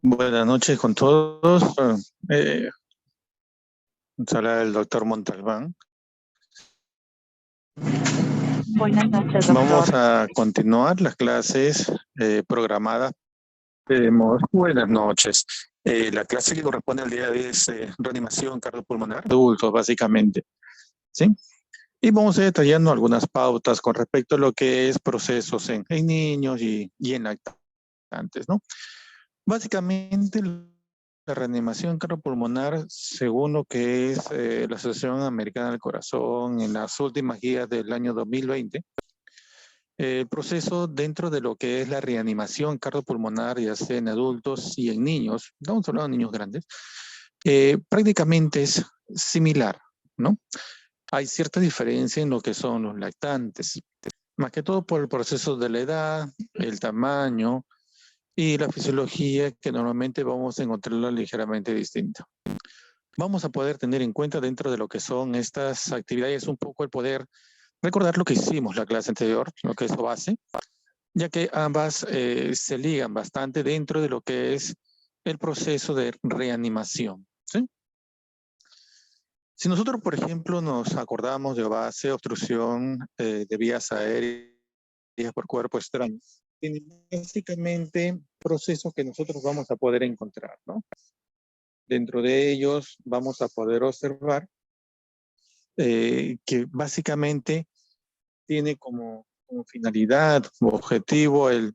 Buenas noches con todos. Eh, Habla el doctor Montalbán. Buenas noches, Vamos doctor. a continuar las clases programadas. Buenas noches. La clase que corresponde al día de hoy es reanimación cardiopulmonar, adultos básicamente, ¿sí? Y vamos a ir detallando algunas pautas con respecto a lo que es procesos en niños y en lactantes, ¿no? Básicamente, la reanimación cardiopulmonar, según lo que es la Asociación Americana del Corazón, en las últimas guías del año 2020, el proceso dentro de lo que es la reanimación cardiopulmonar, ya sea en adultos y en niños, estamos hablando de niños grandes, prácticamente es similar, ¿no? Hay cierta diferencia en lo que son los lactantes, más que todo por el proceso de la edad, el tamaño, y la fisiología que normalmente vamos a encontrarla ligeramente distinta. Vamos a poder tener en cuenta dentro de lo que son estas actividades un poco el poder recordar lo que hicimos la clase anterior, lo que es base, ya que ambas se ligan bastante dentro de lo que es el proceso de reanimación. ¿Sí? Si nosotros, por ejemplo, nos acordamos de base, obstrucción de vías aéreas por cuerpo extraño, tiene básicamente procesos que nosotros vamos a poder encontrar, ¿no? Dentro de ellos vamos a poder observar que básicamente tiene como finalidad, como objetivo el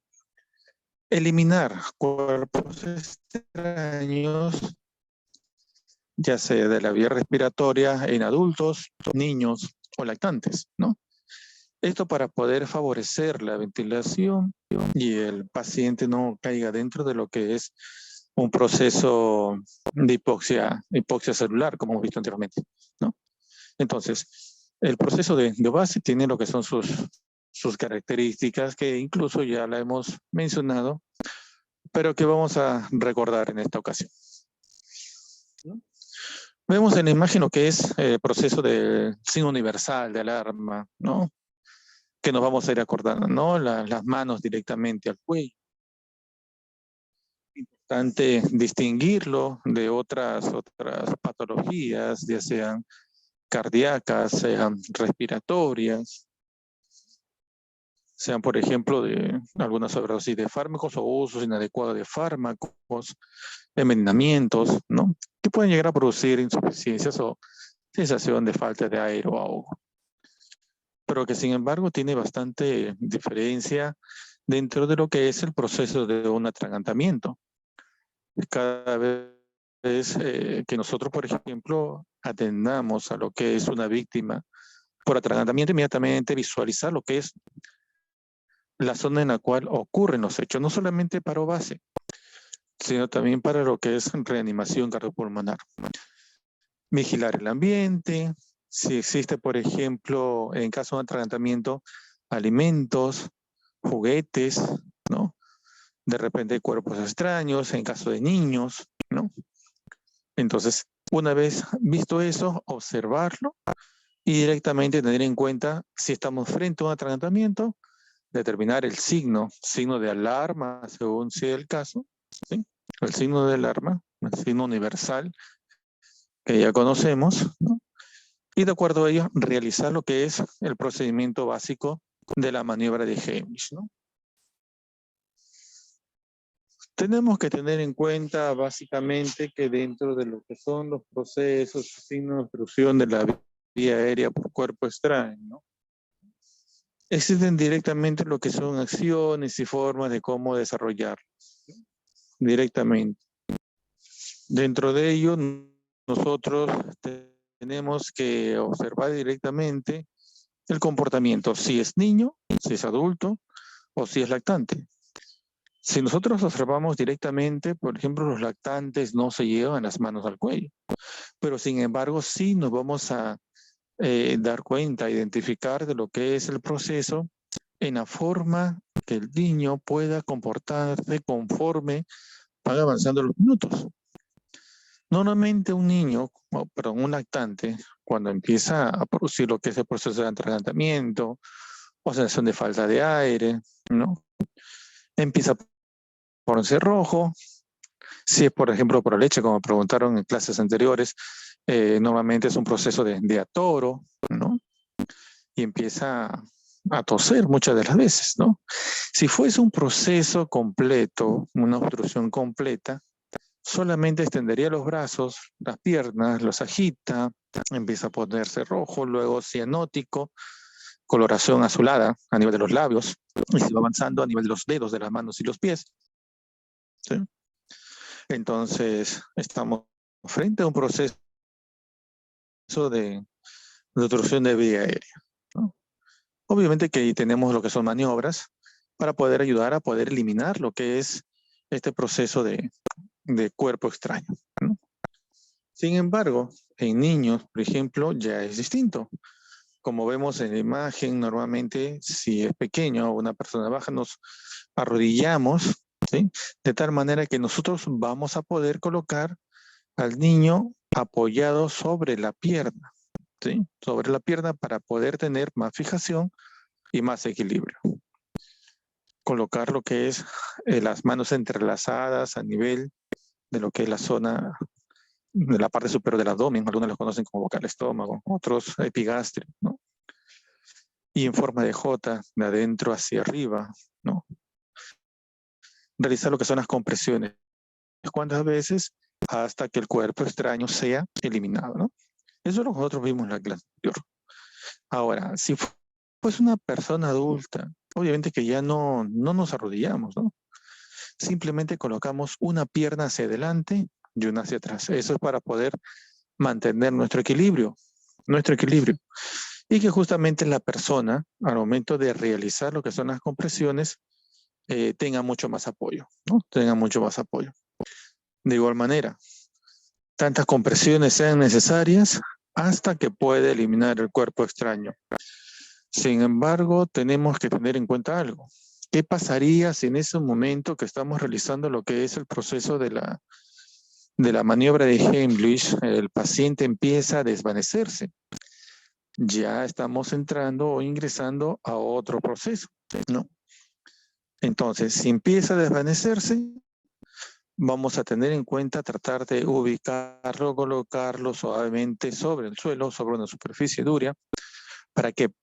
eliminar cuerpos extraños, ya sea de la vía respiratoria en adultos, niños o lactantes, ¿no? Esto para poder favorecer la ventilación y el paciente no caiga dentro de lo que es un proceso de hipoxia celular, como hemos visto anteriormente, ¿no? Entonces, el proceso de base tiene lo que son sus características, que incluso ya la hemos mencionado, pero que vamos a recordar en esta ocasión, ¿no? Vemos en la imagen lo que es el proceso de signo universal de alarma, ¿no? Que nos vamos a ir acordando, ¿no? Las manos directamente al cuello. Importante distinguirlo de otras patologías, ya sean cardíacas, sean respiratorias, sean, por ejemplo, de alguna sobredosis de fármacos o usos inadecuados de fármacos, envenenamientos, ¿no? Que pueden llegar a producir insuficiencias o sensación de falta de aire o ahogo. Pero que, sin embargo, tiene bastante diferencia dentro de lo que es el proceso de un atragantamiento. Cada vez que nosotros, por ejemplo, atendamos a lo que es una víctima por atragantamiento, inmediatamente visualizar lo que es la zona en la cual ocurren los hechos, no solamente para base, sino también para lo que es reanimación cardiopulmonar. Vigilar el ambiente, si existe, por ejemplo, en caso de atragantamiento, alimentos, juguetes, ¿no? De repente cuerpos extraños, en caso de niños, ¿no? Entonces, una vez visto eso, observarlo y directamente tener en cuenta si estamos frente a un atragantamiento, determinar el signo de alarma, según sea el caso, ¿sí? El signo de alarma, el signo universal que ya conocemos, ¿no? Y de acuerdo a ello, realizar lo que es el procedimiento básico de la maniobra de Heimlich, ¿no? Tenemos que tener en cuenta básicamente que dentro de lo que son los procesos, signos de obstrucción de la vía aérea por cuerpo extraño, ¿no? Existen directamente lo que son acciones y formas de cómo desarrollar directamente. Dentro de ello, nosotros tenemos que observar directamente el comportamiento, si es niño, si es adulto o si es lactante. Si nosotros observamos directamente, por ejemplo, los lactantes no se llevan las manos al cuello, pero sin embargo sí nos vamos a dar cuenta, identificar de lo que es el proceso en la forma que el niño pueda comportarse conforme van avanzando los minutos. Normalmente un niño, perdón, un lactante, cuando empieza a producir lo que es el proceso de atragantamiento o sensación de falta de aire, ¿no? Empieza a ponerse rojo, Si es, por ejemplo, por la leche, como preguntaron en clases anteriores, normalmente es un proceso de atoro, ¿no? Y empieza a toser muchas de las veces, ¿no? Si fuese un proceso completo, una obstrucción completa, solamente extendería los brazos, las piernas, los agita, empieza a ponerse rojo, luego cianótico, coloración azulada a nivel de los labios, y se va avanzando a nivel de los dedos de las manos y los pies, ¿sí? Entonces, estamos frente a un proceso de obstrucción de vía aérea, ¿no? Obviamente que ahí tenemos lo que son maniobras para poder ayudar a poder eliminar lo que es este proceso de cuerpo extraño, ¿no? Sin embargo, en niños, por ejemplo, ya es distinto. Como vemos en la imagen, normalmente si es pequeño o una persona baja, nos arrodillamos, ¿sí? De tal manera que nosotros vamos a poder colocar al niño apoyado sobre la pierna, ¿sí? Sobre la pierna para poder tener más fijación y más equilibrio. Colocar lo que es las manos entrelazadas a nivel de lo que es la zona de la parte superior del abdomen, algunos los conocen como boca del estómago, otros epigastrio, ¿no? Y en forma de J, de adentro hacia arriba, ¿no? Realizar lo que son las compresiones. ¿Cuántas veces? Hasta que el cuerpo extraño sea eliminado, ¿no? Eso es lo que nosotros vimos en la clase anterior. Ahora, si fuese una persona adulta, obviamente que ya no nos arrodillamos, ¿no? Simplemente colocamos una pierna hacia adelante y una hacia atrás. Eso es para poder mantener nuestro equilibrio. Y que justamente la persona, al momento de realizar lo que son las compresiones, tenga mucho más apoyo, ¿no? Tenga mucho más apoyo. De igual manera, tantas compresiones sean necesarias hasta que pueda eliminar el cuerpo extraño. Sin embargo, tenemos que tener en cuenta algo. ¿Qué pasaría si en ese momento que estamos realizando lo que es el proceso de la maniobra de Heimlich, el paciente empieza a desvanecerse? Ya estamos entrando o ingresando a otro proceso, ¿no? Entonces, si empieza a desvanecerse, vamos a tener en cuenta tratar de ubicarlo, colocarlo suavemente sobre el suelo, sobre una superficie dura,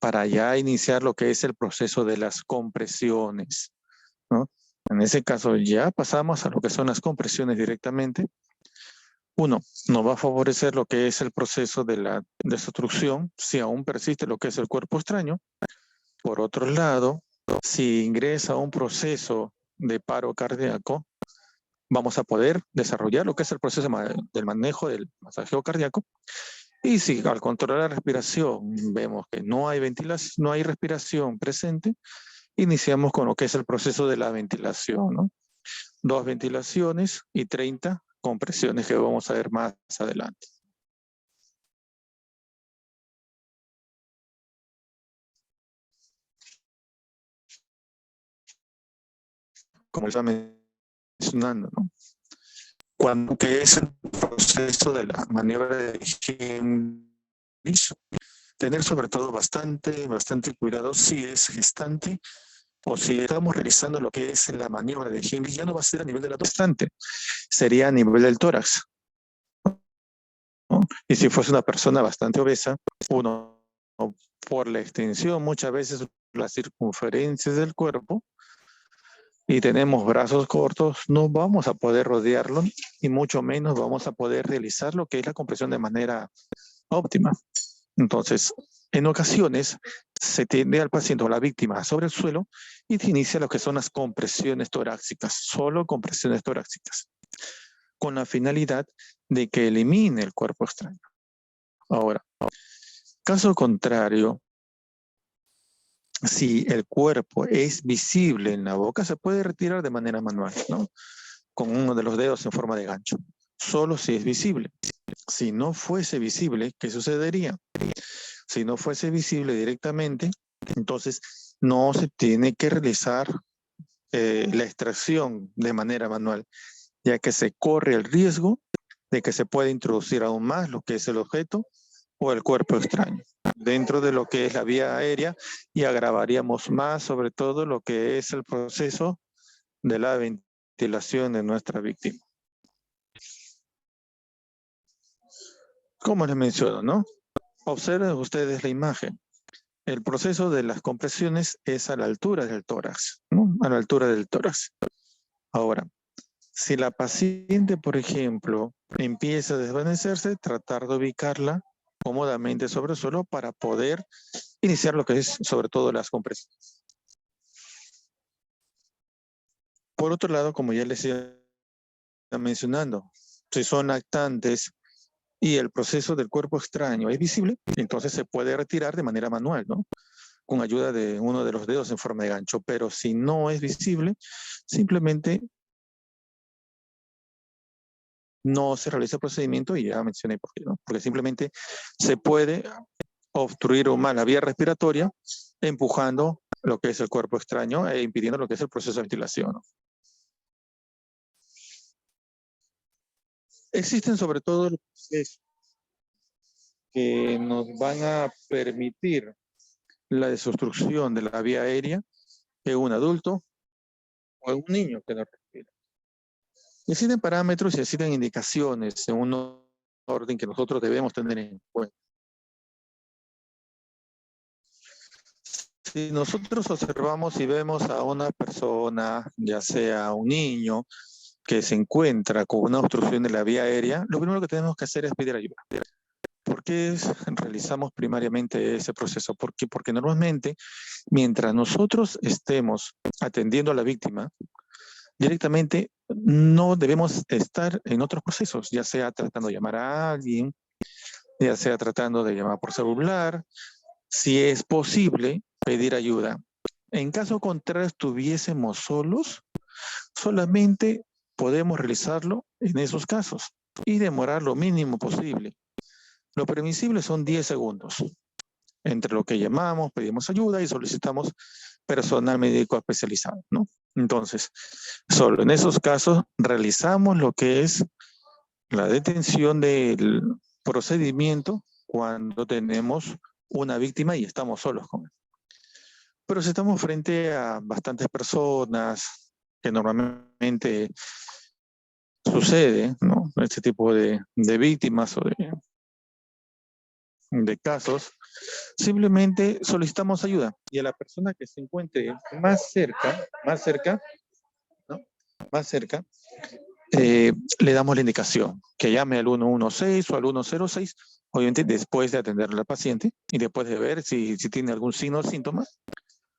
para ya iniciar lo que es el proceso de las compresiones, ¿no? En ese caso ya pasamos a lo que son las compresiones directamente. Uno, nos va a favorecer lo que es el proceso de la desobstrucción, si aún persiste lo que es el cuerpo extraño. Por otro lado, si ingresa un proceso de paro cardíaco, vamos a poder desarrollar lo que es el proceso del manejo del masajeo cardíaco. Y si al controlar la respiración vemos que no hay ventilación, no hay respiración presente, iniciamos con lo que es el proceso de la ventilación, ¿no? 2 ventilaciones y 30 compresiones que vamos a ver más adelante. Como estaba mencionando, ¿no? Cuando que es el proceso de la maniobra de Heimlich, tener sobre todo bastante cuidado si es gestante o si estamos realizando lo que es la maniobra de Heimlich, ya no va a ser a nivel de la gestante, sería a nivel del tórax, ¿no? Y si fuese una persona bastante obesa, uno, por la extensión muchas veces las circunferencias del cuerpo, y tenemos brazos cortos, no vamos a poder rodearlo y mucho menos vamos a poder realizar lo que es la compresión de manera óptima. Entonces, en ocasiones se tiende al paciente o a la víctima sobre el suelo y se inicia lo que son las compresiones torácicas, solo compresiones torácicas, con la finalidad de que elimine el cuerpo extraño. Ahora, caso contrario, si el cuerpo es visible en la boca, se puede retirar de manera manual, ¿no? Con uno de los dedos en forma de gancho. Solo si es visible. Si no fuese visible, ¿qué sucedería? Si no fuese visible directamente, entonces no se tiene que realizar la extracción de manera manual, ya que se corre el riesgo de que se pueda introducir aún más lo que es el objeto o el cuerpo extraño dentro de lo que es la vía aérea y agravaríamos más sobre todo lo que es el proceso de la ventilación de nuestra víctima. como les menciono, ¿no? Observen ustedes la imagen. El proceso de las compresiones es a la altura del tórax, ¿no? A la altura del tórax. Ahora, si la paciente, por ejemplo, empieza a desvanecerse, tratar de ubicarla cómodamente sobre el suelo para poder iniciar lo que es sobre todo las compresiones. Por otro lado, como ya les iba mencionando, si son lactantes y el proceso del cuerpo extraño es visible, entonces se puede retirar de manera manual, ¿no? Con ayuda de uno de los dedos en forma de gancho. Pero si no es visible, simplemente no se realiza el procedimiento y ya mencioné por qué, ¿no? Porque simplemente se puede obstruir o mal la vía respiratoria empujando lo que es el cuerpo extraño e impidiendo lo que es el proceso de ventilación, ¿no? Existen sobre todo los procesos que nos van a permitir la desobstrucción de la vía aérea en un adulto o en un niño que no respira. Existen parámetros y existen indicaciones en un orden que nosotros debemos tener en cuenta. Si nosotros observamos y vemos a una persona, ya sea un niño, que se encuentra con una obstrucción de la vía aérea, lo primero que tenemos que hacer es pedir ayuda. ¿Por qué realizamos primariamente ese proceso? Porque normalmente, mientras nosotros estemos atendiendo a la víctima, directamente no debemos estar en otros procesos, ya sea tratando de llamar a alguien, ya sea tratando de llamar por celular, si es posible, pedir ayuda. En caso contrario, estuviésemos solos, solamente podemos realizarlo en esos casos y demorar lo mínimo posible. Lo permisible son 10 segundos, entre lo que llamamos, pedimos ayuda y solicitamos personal médico especializado, ¿no? Entonces, solo en esos casos realizamos lo que es la detención del procedimiento cuando tenemos una víctima y estamos solos con él. Pero si estamos frente a bastantes personas, que normalmente sucede, ¿no? Este tipo de víctimas o de casos, simplemente solicitamos ayuda y a la persona que se encuentre más cerca, ¿no? Más cerca, le damos la indicación que llame al 116 o al 106, obviamente después de atender a la paciente y después de ver si tiene algún signo o síntoma,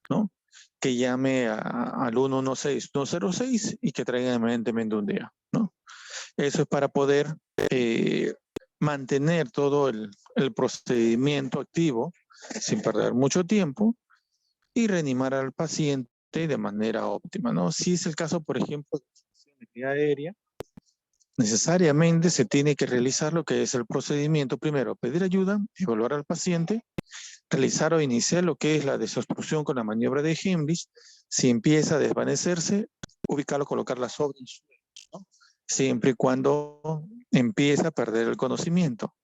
¿no? Que llame al 116, 106 y que traiga evidentemente un día, ¿no? Eso es para poder mantener todo el procedimiento activo sin perder mucho tiempo y reanimar al paciente de manera óptima, ¿no? Si es el caso, por ejemplo, de vía aérea, necesariamente se tiene que realizar lo que es el procedimiento. Primero, pedir ayuda, evaluar al paciente, realizar o iniciar lo que es la desobstrucción con la maniobra de Heimlich. Si empieza a desvanecerse, ubicarlo, colocarla sobre el suelo, ¿no? Siempre y cuando empieza a perder el conocimiento.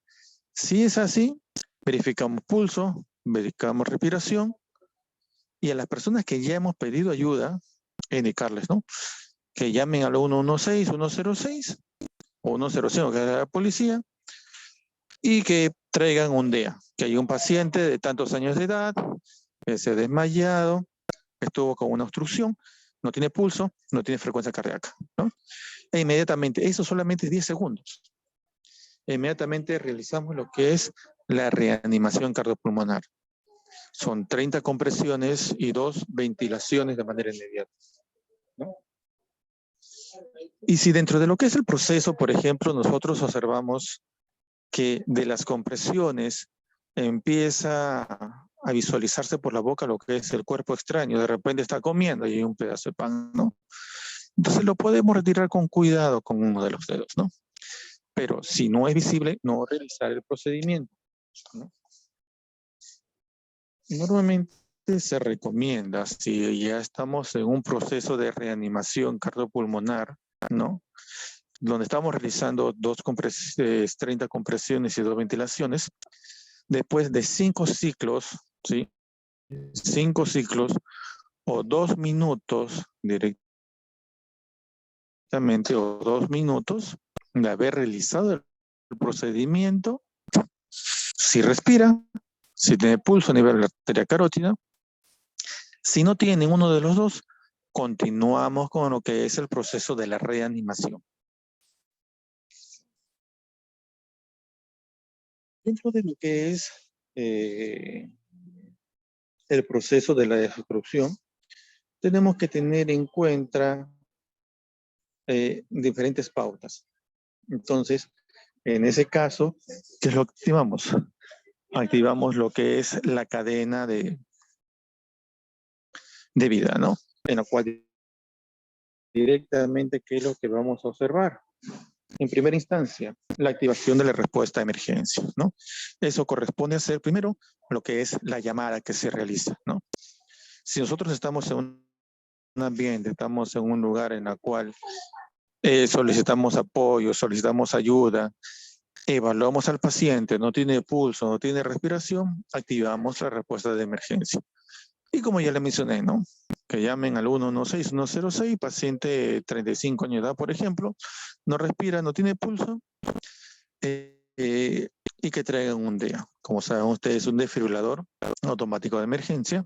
Si es así, verificamos pulso, verificamos respiración y a las personas que ya hemos pedido ayuda, indicarles, ¿no? Que llamen al 116, 106 o 105, que es la policía, y que traigan un DEA, que hay un paciente de tantos años de edad, que se ha desmayado, estuvo con una obstrucción, no tiene pulso, no tiene frecuencia cardíaca, ¿no? E inmediatamente, eso solamente 10 segundos, inmediatamente realizamos lo que es la reanimación cardiopulmonar. Son 30 compresiones y 2 ventilaciones de manera inmediata, ¿no? Y si dentro de lo que es el proceso, por ejemplo, nosotros observamos que de las compresiones empieza a visualizarse por la boca lo que es el cuerpo extraño, de repente está comiendo y hay un pedazo de pan, ¿no? Entonces lo podemos retirar con cuidado con uno de los dedos, ¿no? Pero si no es visible, no realizar el procedimiento, ¿no? Normalmente se recomienda, si ya estamos en un proceso de reanimación cardiopulmonar, ¿no? Donde estamos realizando 30 compresiones y 2 ventilaciones, después de 5 ciclos, ¿sí? 5 ciclos o 2 minutos directamente o 2 minutos de haber realizado el procedimiento, si respira, si tiene pulso a nivel de la arteria carótida. Si no tiene ninguno de los dos, continuamos con lo que es el proceso de la reanimación. Dentro de lo que es el proceso de la desobstrucción, tenemos que tener en cuenta diferentes pautas. Entonces, en ese caso, ¿qué es lo que activamos? Activamos lo que es la cadena de vida, ¿no? En la cual directamente, ¿qué es lo que vamos a observar? En primera instancia, la activación de la respuesta de emergencia, ¿no? Eso corresponde a hacer primero lo que es la llamada que se realiza, ¿no? Si nosotros estamos en un ambiente, estamos en un lugar en el cual solicitamos apoyo, solicitamos ayuda, evaluamos al paciente, no tiene pulso, no tiene respiración, activamos la respuesta de emergencia. Y como ya le mencioné, ¿no? Que llamen al 116, 106, paciente 35 años de edad, por ejemplo, no respira, no tiene pulso, y que traigan un DEA. Como saben ustedes, un desfibrilador automático de emergencia,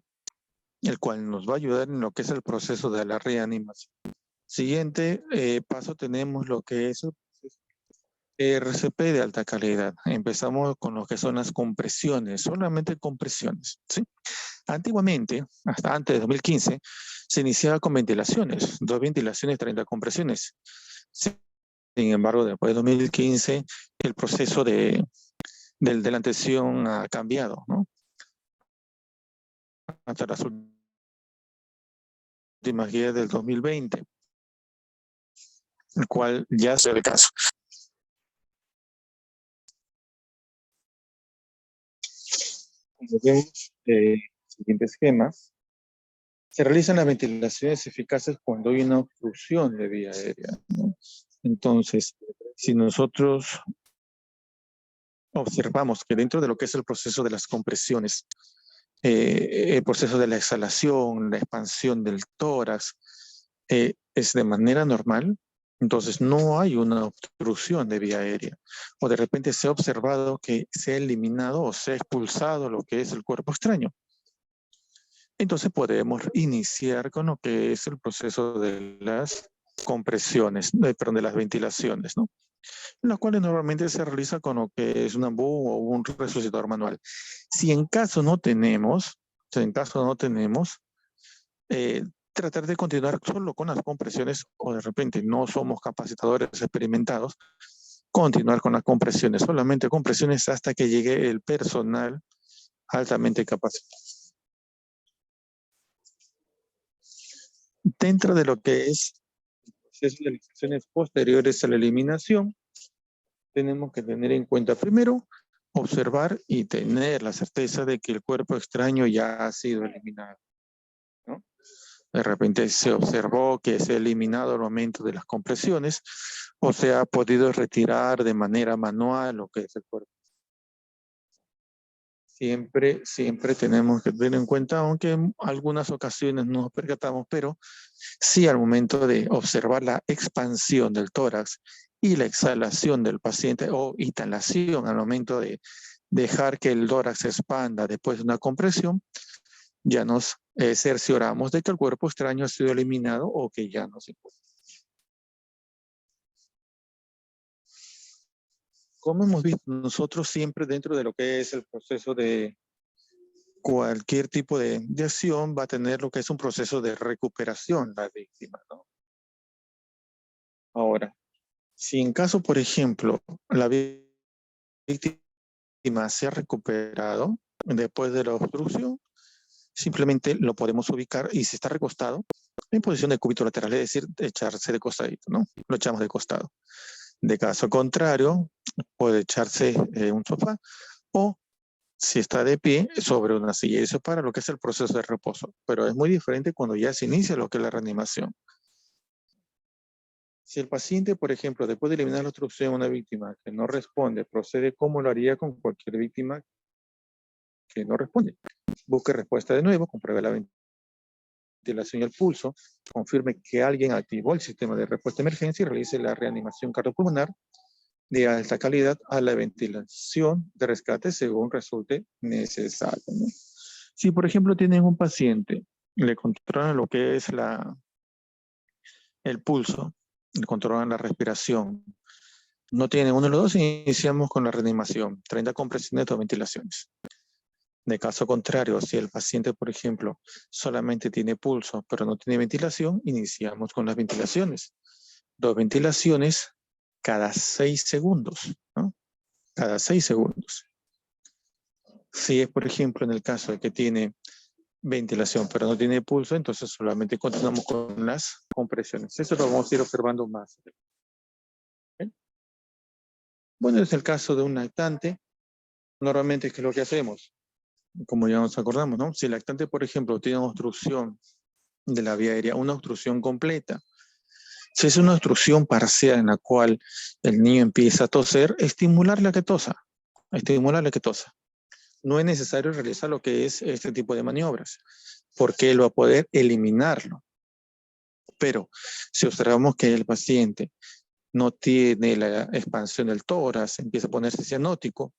el cual nos va a ayudar en lo que es el proceso de la reanimación. Siguiente paso tenemos lo que es RCP de alta calidad. Empezamos con lo que son las compresiones, solamente compresiones, ¿sí? Antiguamente, hasta antes de 2015, se iniciaba con ventilaciones, 2 ventilaciones, 30 compresiones. Sin embargo, después de 2015, el proceso de la atención ha cambiado, ¿no? Hasta las últimas guías del 2020, el cual ya se ve caso. Como vemos, siguiente esquema, se realizan las ventilaciones eficaces cuando hay una obstrucción de vía aérea, ¿no? Entonces, si nosotros observamos que dentro de lo que es el proceso de las compresiones, el proceso de la exhalación, la expansión del tórax, es de manera normal, entonces no hay una obstrucción de vía aérea. O de repente se ha observado que se ha eliminado o se ha expulsado lo que es el cuerpo extraño. Entonces podemos iniciar con lo que es el proceso de las compresiones, perdón, de las ventilaciones, ¿no? Las cuales normalmente se realiza con lo que es un ambú o un resucitador manual. Si en caso no tenemos, tratar de continuar solo con las compresiones o de repente no somos capacitadores experimentados, continuar con las compresiones, solamente compresiones hasta que llegue el personal altamente capacitado. Dentro de lo que es el proceso de las acciones posteriores a la eliminación, tenemos que tener en cuenta primero, observar y tener la certeza de que el cuerpo extraño ya ha sido eliminado, ¿no? De repente se observó que se ha eliminado al momento de las compresiones o se ha podido retirar de manera manual lo que es el cuerpo. Siempre tenemos que tener en cuenta, aunque en algunas ocasiones no nos percatamos, pero sí al momento de observar la expansión del tórax y la exhalación del paciente o inhalación al momento de dejar que el tórax se expanda después de una compresión, ya nos cercioramos de que el cuerpo extraño ha sido eliminado o que ya no se encuentra. Como hemos visto, nosotros siempre dentro de lo que es el proceso de cualquier tipo de acción va a tener lo que es un proceso de recuperación la víctima, ¿no? Ahora, si en caso, por ejemplo, la víctima se ha recuperado después de la obstrucción, simplemente lo podemos ubicar y si está recostado, en posición de cúbito lateral, es decir, echarse de costadito, ¿no? Lo echamos de costado. De caso contrario, puede echarse un sofá o si está de pie sobre una silla. Eso para lo que es el proceso de reposo. Pero es muy diferente cuando ya se inicia lo que es la reanimación. Si el paciente, por ejemplo, después de eliminar la obstrucción a una víctima que no responde, procede como lo haría con cualquier víctima que no responde. Busque respuesta de nuevo, compruebe la ventilación y el pulso, confirme que alguien activó el sistema de respuesta de emergencia y realice la reanimación cardiopulmonar de alta calidad a la ventilación de rescate según resulte necesario, ¿no? Si, por ejemplo, tienen un paciente, le controlan lo que es el pulso, le controlan la respiración, no tiene uno de los dos, iniciamos con la reanimación, 30 compresiones, 2 ventilaciones. De caso contrario, si el paciente, por ejemplo, solamente tiene pulso, pero no tiene ventilación, iniciamos con las ventilaciones. 2 ventilaciones cada 6 segundos, ¿no? Cada 6 segundos. Si es, por ejemplo, en el caso de que tiene ventilación, pero no tiene pulso, entonces solamente continuamos con las compresiones. Eso lo vamos a ir observando más. ¿Okay? Bueno, es el caso de un lactante. Normalmente, ¿qué es lo que hacemos? Como ya nos acordamos, ¿no? Si el lactante, por ejemplo, tiene una obstrucción de la vía aérea, una obstrucción completa, si es una obstrucción parcial en la cual el niño empieza a toser, estimularle a que tosa, estimularle a que tosa. No es necesario realizar lo que es este tipo de maniobras, porque él va a poder eliminarlo. Pero si observamos que el paciente no tiene la expansión del tórax, empieza a ponerse cianótico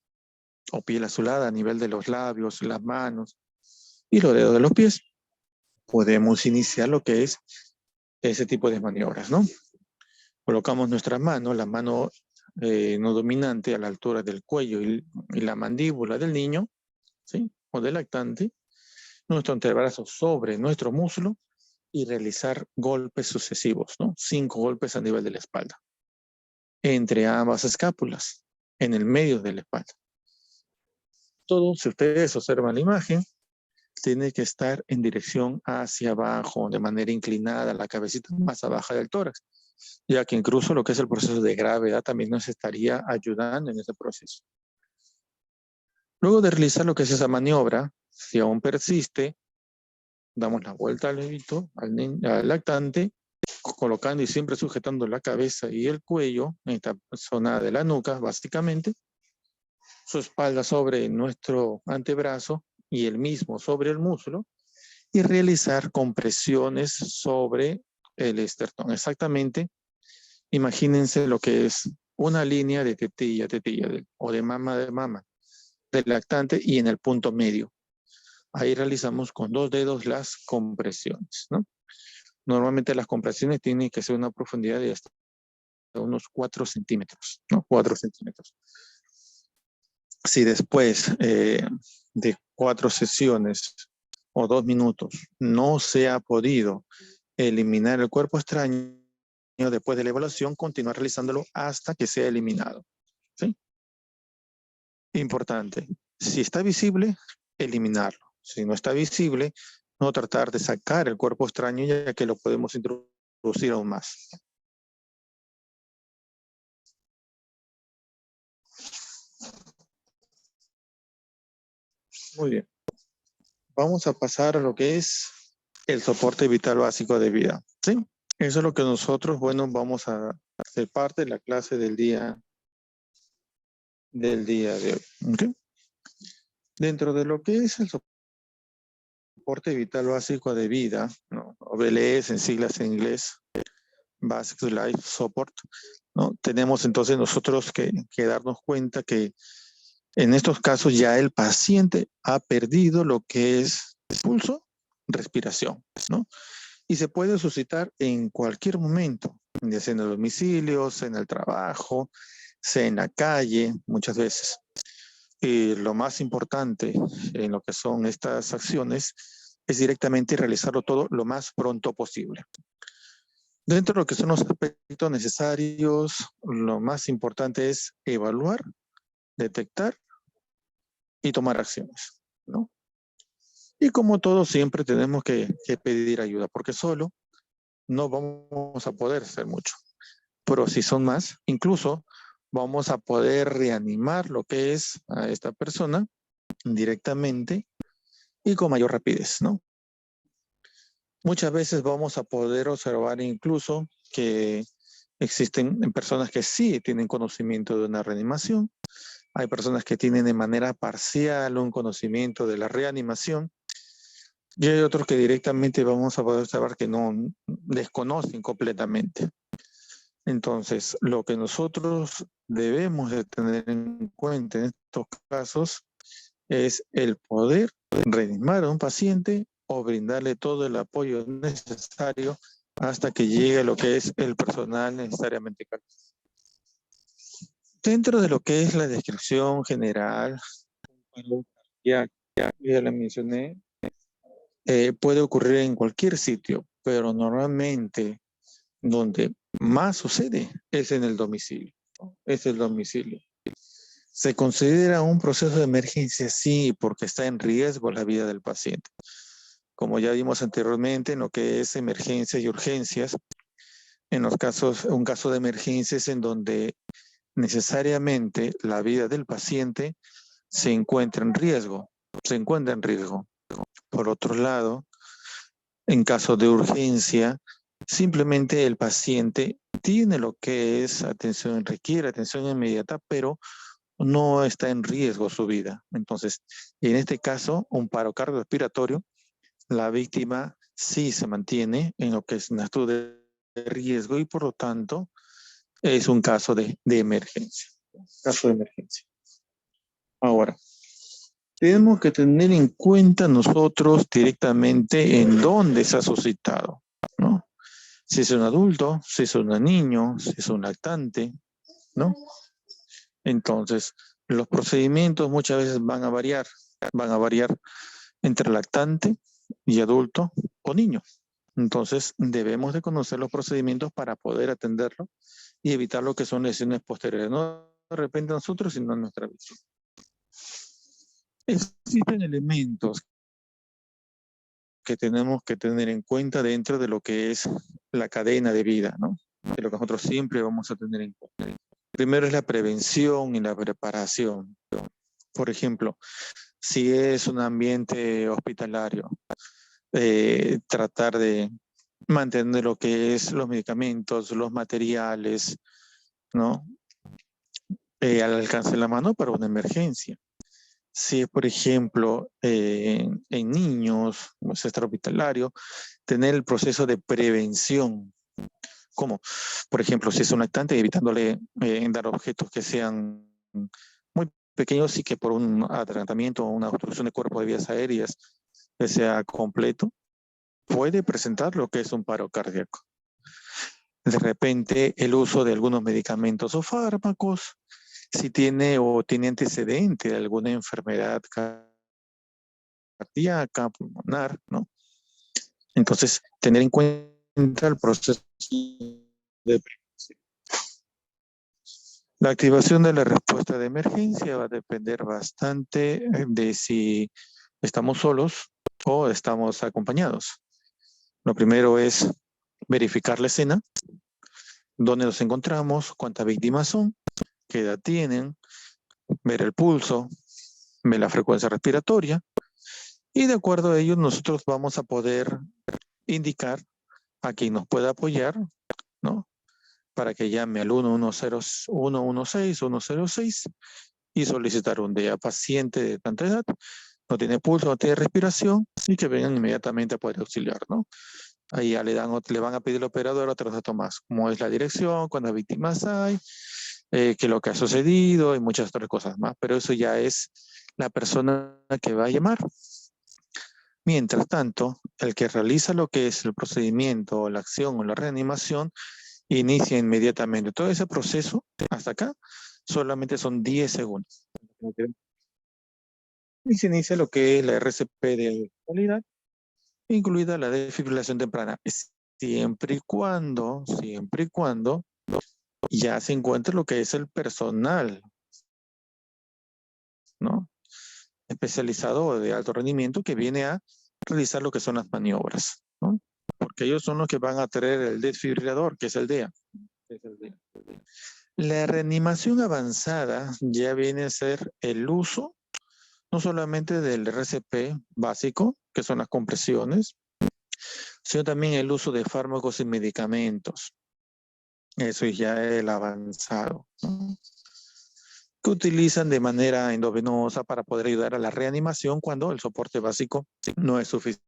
o piel azulada a nivel de los labios, las manos y los dedos de los pies, podemos iniciar lo que es ese tipo de maniobras, ¿no? Colocamos nuestra mano, la mano no dominante a la altura del cuello y la mandíbula del niño, ¿sí? O del lactante, nuestro antebrazo sobre nuestro muslo y realizar golpes sucesivos, ¿no? 5 golpes a nivel de la espalda, entre ambas escápulas, en el medio de la espalda. Todo, si ustedes observan la imagen, tiene que estar en dirección hacia abajo, de manera inclinada, la cabecita más abajo del tórax, ya que incluso lo que es el proceso de gravedad también nos estaría ayudando en ese proceso. Luego de realizar lo que es esa maniobra, si aún persiste, damos la vuelta al bebito, al lactante, colocando y siempre sujetando la cabeza y el cuello en esta zona de la nuca, básicamente, su espalda sobre nuestro antebrazo y el mismo sobre el muslo, y realizar compresiones sobre el esternón. Exactamente, imagínense lo que es una línea de tetilla, o de mama, del lactante y en el punto medio. Ahí realizamos con 2 dedos las compresiones, ¿no? Normalmente las compresiones tienen que ser una profundidad de hasta unos 4 centímetros, ¿no? 4 centímetros. Si después de 4 sesiones o 2 minutos no se ha podido eliminar el cuerpo extraño, después de la evaluación, continuar realizándolo hasta que sea eliminado, ¿sí? Importante, si está visible, eliminarlo. Si no está visible, no tratar de sacar el cuerpo extraño, ya que lo podemos introducir aún más. Muy bien. Vamos a pasar a lo que es el soporte vital básico de vida, ¿sí? Eso es lo que nosotros, bueno, vamos a hacer parte de la clase del día de hoy. ¿Okay? Dentro de lo que es el soporte vital básico de vida, ¿no? O BLS en siglas en inglés, Basic Life Support, ¿no? Tenemos entonces nosotros que darnos cuenta que en estos casos ya el paciente ha perdido lo que es pulso, respiración, ¿no? Y se puede suscitar en cualquier momento, ya sea en el domicilio, sea en el trabajo, sea en la calle, muchas veces. Y lo más importante en lo que son estas acciones es directamente realizarlo todo lo más pronto posible. Dentro de lo que son los aspectos necesarios, lo más importante es evaluar, detectar y tomar acciones, ¿no? Y como todo, siempre tenemos que pedir ayuda, porque solo no vamos a poder hacer mucho. Pero si son más, incluso vamos a poder reanimar lo que es a esta persona directamente y con mayor rapidez, ¿no? Muchas veces vamos a poder observar incluso que existen personas que sí tienen conocimiento de una reanimación, hay personas que tienen de manera parcial un conocimiento de la reanimación, y hay otros que directamente vamos a poder saber que no desconocen completamente. Entonces, lo que nosotros debemos de tener en cuenta en estos casos es el poder reanimar a un paciente o brindarle todo el apoyo necesario hasta que llegue lo que es el personal necesariamente calificado. Dentro de lo que es la descripción general, ya la mencioné, puede ocurrir en cualquier sitio, pero normalmente donde más sucede es en el domicilio, ¿no? Es el domicilio. Se considera un proceso de emergencia, sí, porque está en riesgo la vida del paciente. Como ya vimos anteriormente, en lo que es emergencias y urgencias, en los casos, un caso de emergencia es en donde necesariamente la vida del paciente se encuentra en riesgo, se encuentra en riesgo. Por otro lado, en caso de urgencia, simplemente el paciente tiene lo que es atención, requiere atención inmediata, pero no está en riesgo su vida. Entonces, en este caso, un paro cardiorrespiratorio, la víctima sí se mantiene en lo que es una actitud de riesgo y por lo tanto es un caso de emergencia. Caso de emergencia. Ahora, tenemos que tener en cuenta nosotros directamente en dónde se ha suscitado, ¿no? Si es un adulto, si es un niño, si es un lactante, ¿no? Entonces, los procedimientos muchas veces van a variar entre lactante y adulto o niño. Entonces, debemos de conocer los procedimientos para poder atenderlo y evitar lo que son lesiones posteriores, no de repente a nosotros, sino a nuestra víctima. Existen elementos que tenemos que tener en cuenta dentro de lo que es la cadena de vida, ¿no? De lo que nosotros siempre vamos a tener en cuenta. Primero es la prevención y la preparación. Por ejemplo, si es un ambiente hospitalario, tratar de mantener lo que es los medicamentos, los materiales, ¿no? Al alcance de la mano para una emergencia. Si es, por ejemplo, en niños, un centro hospitalario, tener el proceso de prevención. ¿Cómo? Por ejemplo, si es un lactante, evitándole dar objetos que sean muy pequeños y que por un atragantamiento o una obstrucción de cuerpo de vías aéreas que sea completo, puede presentar lo que es un paro cardíaco. De repente, el uso de algunos medicamentos o fármacos, si tiene o tiene antecedente de alguna enfermedad cardíaca, pulmonar, ¿no? Entonces, tener en cuenta el proceso de prevención. La activación de la respuesta de emergencia va a depender bastante de si estamos solos o estamos acompañados. Lo primero es verificar la escena, dónde nos encontramos, cuántas víctimas son, qué edad tienen, ver el pulso, ver la frecuencia respiratoria y de acuerdo a ello nosotros vamos a poder indicar a quien nos pueda apoyar, ¿no? Para que llame al 116, 106 y solicitar un DEA paciente de tanta edad, no tiene pulso, no tiene respiración y que vengan inmediatamente a poder auxiliar, ¿no? Ahí ya le van a pedir al operador otros datos más, como es la dirección, cuántas víctimas hay, qué es lo que ha sucedido y muchas otras cosas más, pero eso ya es la persona que va a llamar. Mientras tanto, el que realiza lo que es el procedimiento o la acción o la reanimación inicia inmediatamente. Todo ese proceso, hasta acá, solamente son 10 segundos. Y se inicia lo que es la RCP de calidad, incluida la desfibrilación temprana. Siempre y cuando ya se encuentre lo que es el personal, ¿no? Especializado o de alto rendimiento que viene a realizar lo que son las maniobras, ¿no? Porque ellos son los que van a traer el desfibrilador, que es el DEA. La reanimación avanzada ya viene a ser el uso no solamente del RCP básico, que son las compresiones, sino también el uso de fármacos y medicamentos. Eso ya es el avanzado, ¿no? Que utilizan de manera endovenosa para poder ayudar a la reanimación cuando el soporte básico no es suficiente.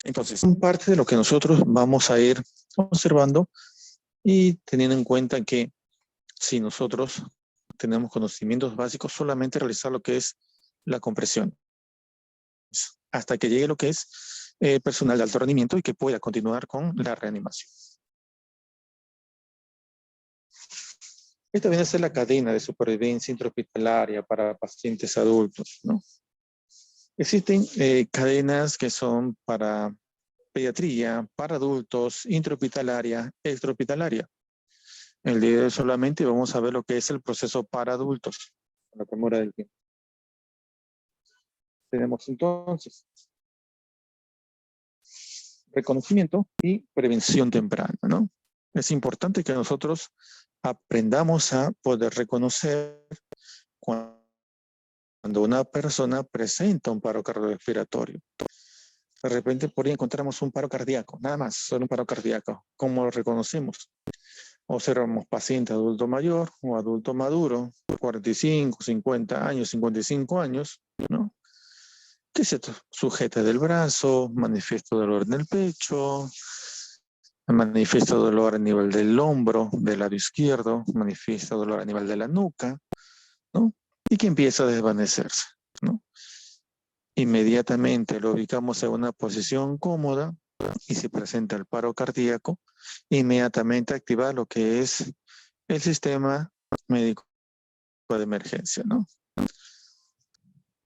Entonces, parte de lo que nosotros vamos a ir observando y teniendo en cuenta que si nosotros tenemos conocimientos básicos, solamente realizar lo que es la compresión, hasta que llegue lo que es personal de alto rendimiento y que pueda continuar con la reanimación. Esta viene a ser la cadena de supervivencia intrahospitalaria para pacientes adultos, ¿no? Existen cadenas que son para pediatría, para adultos, intrahospitalaria, extrahospitalaria. El día de hoy solamente vamos a ver lo que es el proceso para adultos, la premura del tiempo. Tenemos entonces reconocimiento y prevención temprana, ¿no? Es importante que nosotros aprendamos a poder reconocer cuando una persona presenta un paro cardiorrespiratorio. De repente por ahí encontramos un paro cardíaco, nada más, solo un paro cardíaco. ¿Cómo lo reconocemos? Observamos paciente adulto mayor o adulto maduro, 45, 50 años, 55 años, ¿no? Que se sujeta del brazo, manifiesto dolor en el pecho, manifiesto dolor a nivel del hombro, del lado izquierdo, manifiesto dolor a nivel de la nuca, ¿no? Y que empieza a desvanecerse, ¿no? Inmediatamente lo ubicamos en una posición cómoda y si presenta el paro cardíaco, inmediatamente activar lo que es el sistema médico de emergencia, ¿no?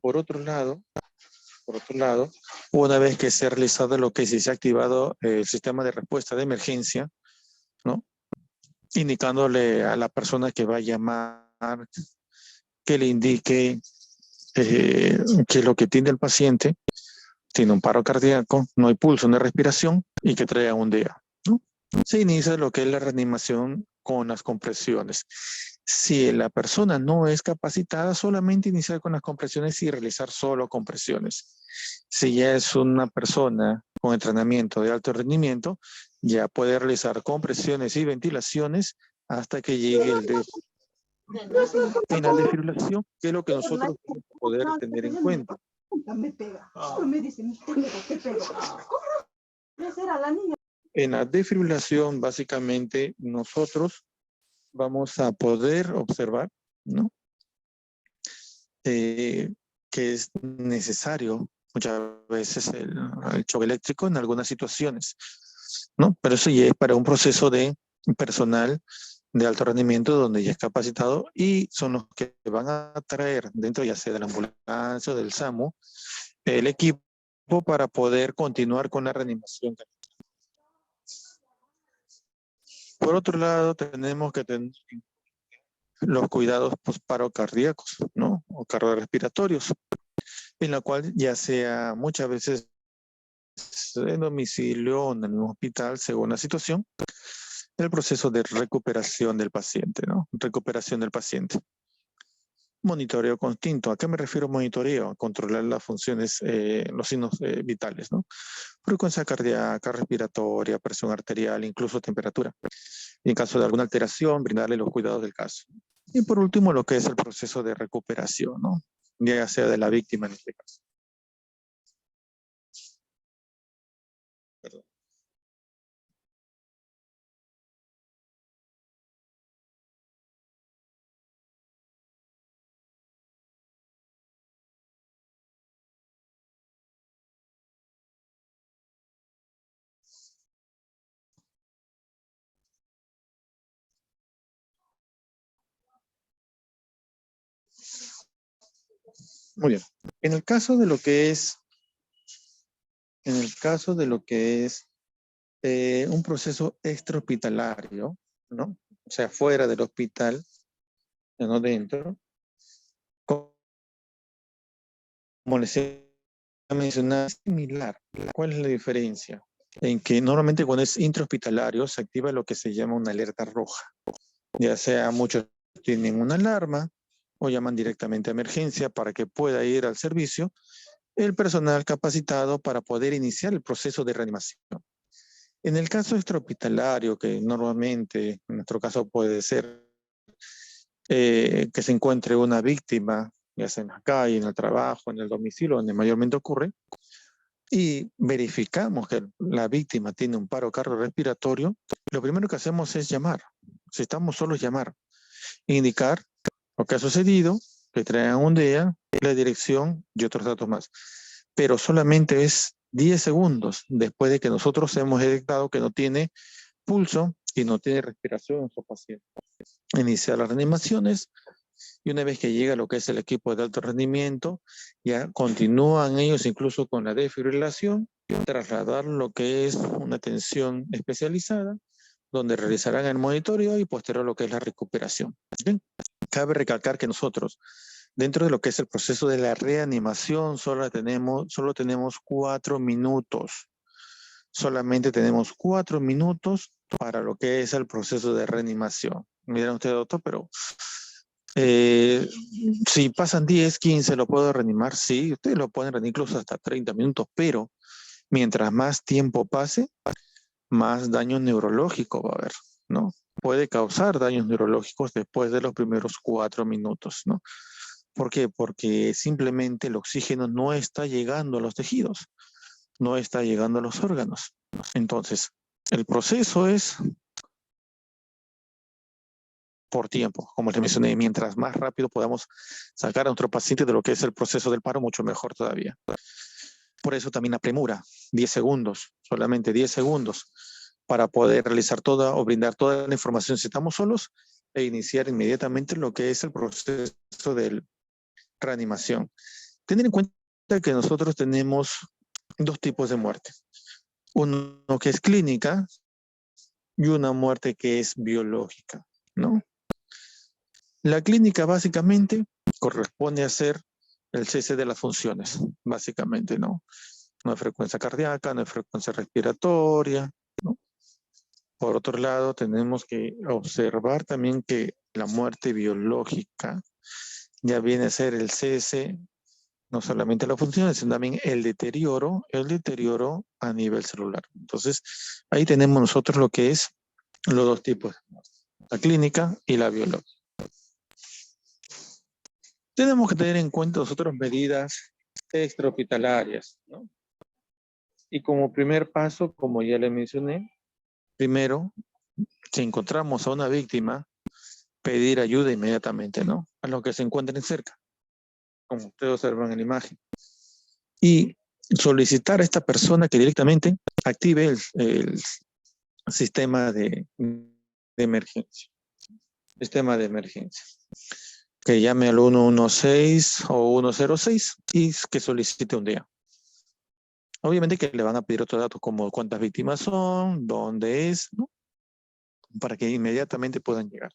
Por otro lado, una vez que se ha realizado lo que se ha activado el sistema de respuesta de emergencia, ¿no? Indicándole a la persona que va a llamar que le indique que lo que tiene el paciente tiene un paro cardíaco, no hay pulso, no hay respiración y que traiga un DEA, ¿no? Se inicia lo que es la reanimación con las compresiones. Si la persona no es capacitada, solamente iniciar con las compresiones y realizar solo compresiones. Si ya es una persona con entrenamiento de alto rendimiento, ya puede realizar compresiones y ventilaciones hasta que llegue el DEA. En la desfibrilación, ¿qué es lo que nosotros tenemos que poder tener en cuenta? En la desfibrilación, básicamente, nosotros vamos a poder observar, ¿no? Que es necesario muchas veces el choque eléctrico en algunas situaciones, ¿no? Pero eso ya es para un proceso de personal de alto rendimiento donde ya es capacitado y son los que van a traer dentro ya sea de la ambulancia o del SAMU el equipo para poder continuar con la reanimación. Por otro lado, tenemos que tener los cuidados postparocardíacos, ¿no? O cardiorrespiratorios, en la cual ya sea muchas veces en domicilio o en el mismo hospital, según la situación, el proceso de recuperación del paciente, ¿no? Recuperación del paciente. Monitoreo continuo. ¿A qué me refiero monitoreo? Controlar las funciones, los signos vitales, ¿no? Frecuencia cardíaca, respiratoria, presión arterial, incluso temperatura. Y en caso de alguna alteración, brindarle los cuidados del caso. Y por último, lo que es el proceso de recuperación, ¿no? Ya sea de la víctima en este caso. Perdón. Muy bien. En el caso de lo que es, un proceso extrahospitalario, ¿no? O sea, fuera del hospital, no dentro, como les he mencionado, es similar. ¿Cuál es la diferencia? En que normalmente cuando es intrahospitalario se activa lo que se llama una alerta roja. Ya sea muchos tienen una alarma o llaman directamente a emergencia para que pueda ir al servicio el personal capacitado para poder iniciar el proceso de reanimación. En el caso extrahospitalario, que normalmente en nuestro caso puede ser que se encuentre una víctima, ya sea en la calle, en el trabajo, en el domicilio, donde mayormente ocurre, y verificamos que la víctima tiene un paro cardiorrespiratorio, lo primero que hacemos es llamar. Si estamos solos, llamar. Indicar lo que ha sucedido, que traigan un día, la dirección y otros datos más. Pero solamente es 10 segundos después de que nosotros hemos detectado que no tiene pulso y no tiene respiración en su paciente. Iniciar las reanimaciones y una vez que llega lo que es el equipo de alto rendimiento, ya continúan ellos incluso con la desfibrilación, trasladar lo que es una atención especializada, donde realizarán el monitoreo y posterior lo que es la recuperación. ¿Sí? Cabe recalcar que nosotros, dentro de lo que es el proceso de la reanimación, solo tenemos 4 minutos. Solamente tenemos 4 minutos para lo que es el proceso de reanimación. Miren usted, doctor, pero si pasan 10, 15, ¿lo puedo reanimar? Sí, ustedes lo pueden reanimar incluso hasta 30 minutos, pero mientras más tiempo pase, más daño neurológico va a haber, ¿no? Puede causar daños neurológicos después de los primeros 4 minutos, ¿no? ¿Por qué? Porque simplemente el oxígeno no está llegando a los tejidos, no está llegando a los órganos. Entonces, el proceso es por tiempo, como les mencioné, mientras más rápido podamos sacar a nuestro paciente de lo que es el proceso del paro, mucho mejor todavía. Por eso también la premura, 10 segundos, solamente 10 segundos, para poder realizar toda o brindar toda la información si estamos solos e iniciar inmediatamente lo que es el proceso de reanimación. Tener en cuenta que nosotros tenemos 2 tipos de muerte. Uno que es clínica y una muerte que es biológica, ¿no? La clínica básicamente corresponde a ser el cese de las funciones, básicamente, ¿no? No hay frecuencia cardíaca, no hay frecuencia respiratoria, ¿no? Por otro lado, tenemos que observar también que la muerte biológica ya viene a ser el cese, no solamente de las funciones, sino también el deterioro a nivel celular. Entonces, ahí tenemos nosotros lo que es los 2 tipos, la clínica y la biológica. Tenemos que tener en cuenta nosotros medidas extrahospitalarias, ¿no? Y como primer paso, como ya le mencioné, primero, si encontramos a una víctima, pedir ayuda inmediatamente, ¿no? A los que se encuentren cerca, como ustedes observan en la imagen. Y solicitar a esta persona que directamente active el sistema de emergencia. Sistema de emergencia. Que llame al 116 o 106 y que solicite un día. Obviamente que le van a pedir otros datos como cuántas víctimas son, dónde es, ¿no? Para que inmediatamente puedan llegar.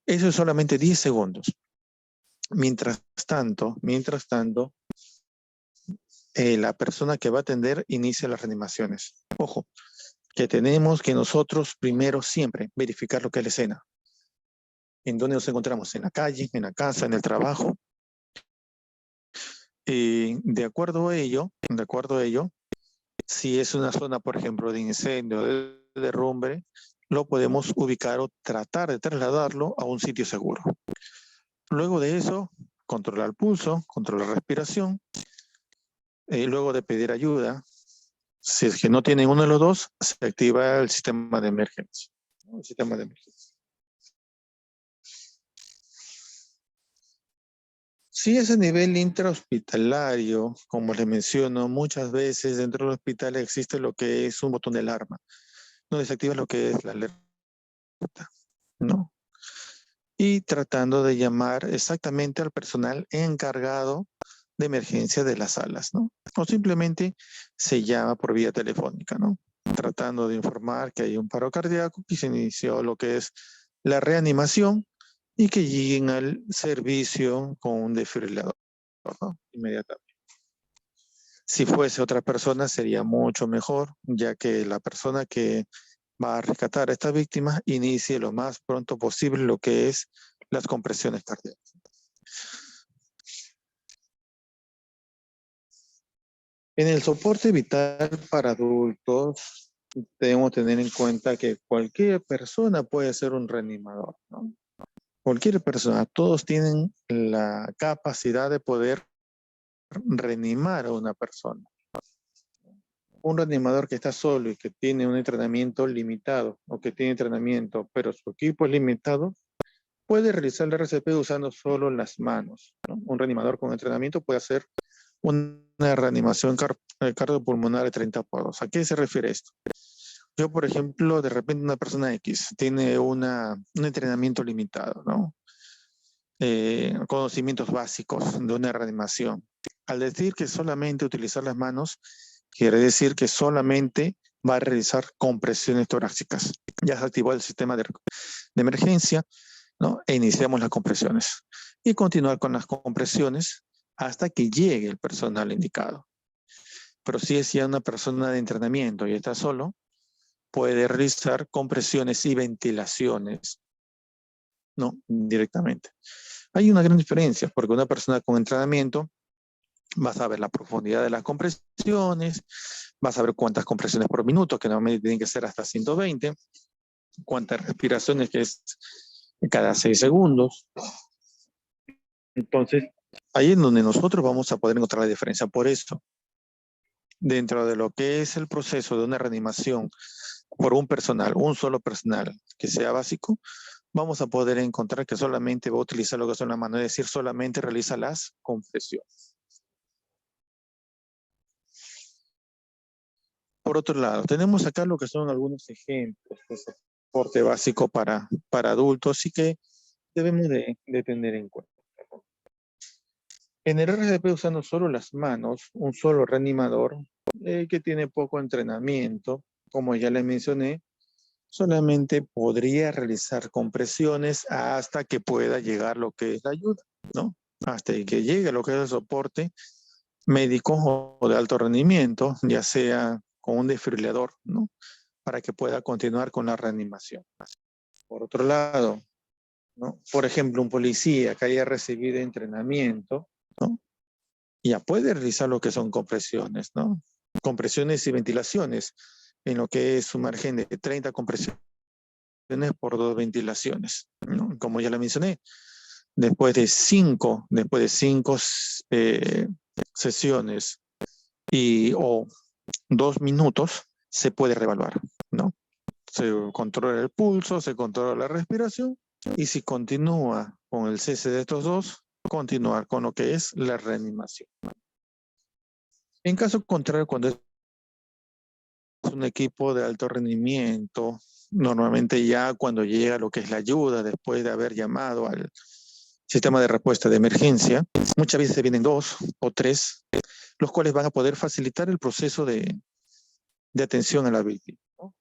Eso es solamente 10 segundos. Mientras tanto, la persona que va a atender inicia las reanimaciones. Ojo, que tenemos que nosotros primero siempre verificar lo que es la escena. ¿En dónde nos encontramos? En la calle, en la casa, en el trabajo. De acuerdo a ello, si es una zona, por ejemplo, de incendio, de derrumbe, lo podemos ubicar o tratar de trasladarlo a un sitio seguro. Luego de eso, controlar el pulso, controlar la respiración. Luego de pedir ayuda, si es que no tienen uno de los dos, se activa el sistema de emergencia. El sistema de emergencia. Si es a nivel intrahospitalario, como les menciono, muchas veces dentro del hospital existe lo que es un botón de alarma. No desactiva lo que es la alerta, ¿no? Y tratando de llamar exactamente al personal encargado de emergencia de las salas, ¿no? O simplemente se llama por vía telefónica, ¿no? Tratando de informar que hay un paro cardíaco, que se inició lo que es la reanimación y que lleguen al servicio con un desfibrilador, ¿no? Inmediatamente. Si fuese otra persona sería mucho mejor, ya que la persona que va a rescatar a esta víctima inicie lo más pronto posible lo que es las compresiones cardíacas. En el soporte vital para adultos, debemos tener en cuenta que cualquier persona puede ser un reanimador, ¿no? Cualquier persona, todos tienen la capacidad de poder reanimar a una persona. un reanimador que está solo y que tiene un entrenamiento limitado o que tiene entrenamiento, pero su equipo es limitado, puede realizar el RCP usando solo las manos, ¿no? Un reanimador con entrenamiento puede hacer una reanimación cardiopulmonar de 30 por 2. ¿A qué se refiere esto? Yo, por ejemplo, de repente una persona X tiene un entrenamiento limitado, ¿no? Conocimientos básicos de una reanimación. Al decir que solamente utilizar las manos, quiere decir que solamente va a realizar compresiones torácicas. Ya se activó el sistema de emergencia, ¿no? E iniciamos las compresiones. Y continuar con las compresiones hasta que llegue el personal indicado. Pero si es ya una persona de entrenamiento y está solo, puede realizar compresiones y ventilaciones, ¿no? Directamente. Hay una gran diferencia, porque una persona con entrenamiento va a saber la profundidad de las compresiones, va a saber cuántas compresiones por minuto, que normalmente tienen que ser hasta 120, cuántas respiraciones, que es cada 6 segundos. Entonces, ahí es donde nosotros vamos a poder encontrar la diferencia. Por eso, dentro de lo que es el proceso de una reanimación por un solo personal que sea básico, vamos a poder encontrar que solamente va a utilizar lo que son las manos, es decir, solamente realiza las compresiones. Por otro lado, tenemos acá lo que son algunos ejemplos de soporte básico para adultos y que debemos de tener en cuenta. En el RCP usando solo las manos, un solo reanimador que tiene poco entrenamiento, como ya les mencioné, solamente podría realizar compresiones hasta que pueda llegar lo que es la ayuda, ¿no? Hasta que llegue lo que es el soporte médico o de alto rendimiento, ya sea con un desfibrilador, ¿no? Para que pueda continuar con la reanimación. Por otro lado, ¿no? Por ejemplo, un policía que haya recibido entrenamiento, ¿no? Ya puede realizar lo que son compresiones, ¿no? Compresiones y ventilaciones, en lo que es un margen de 30 compresiones por 2 ventilaciones, ¿no? Como ya la mencioné, después de cinco sesiones o 2 minutos, se puede reevaluar, ¿no? Se controla el pulso, se controla la respiración y si continúa con el cese de estos dos, continuar con lo que es la reanimación. En caso contrario, cuando es un equipo de alto rendimiento, normalmente ya cuando llega lo que es la ayuda, después de haber llamado al sistema de respuesta de emergencia, muchas veces vienen 2 o 3, los cuales van a poder facilitar el proceso de atención a la víctima, ¿no?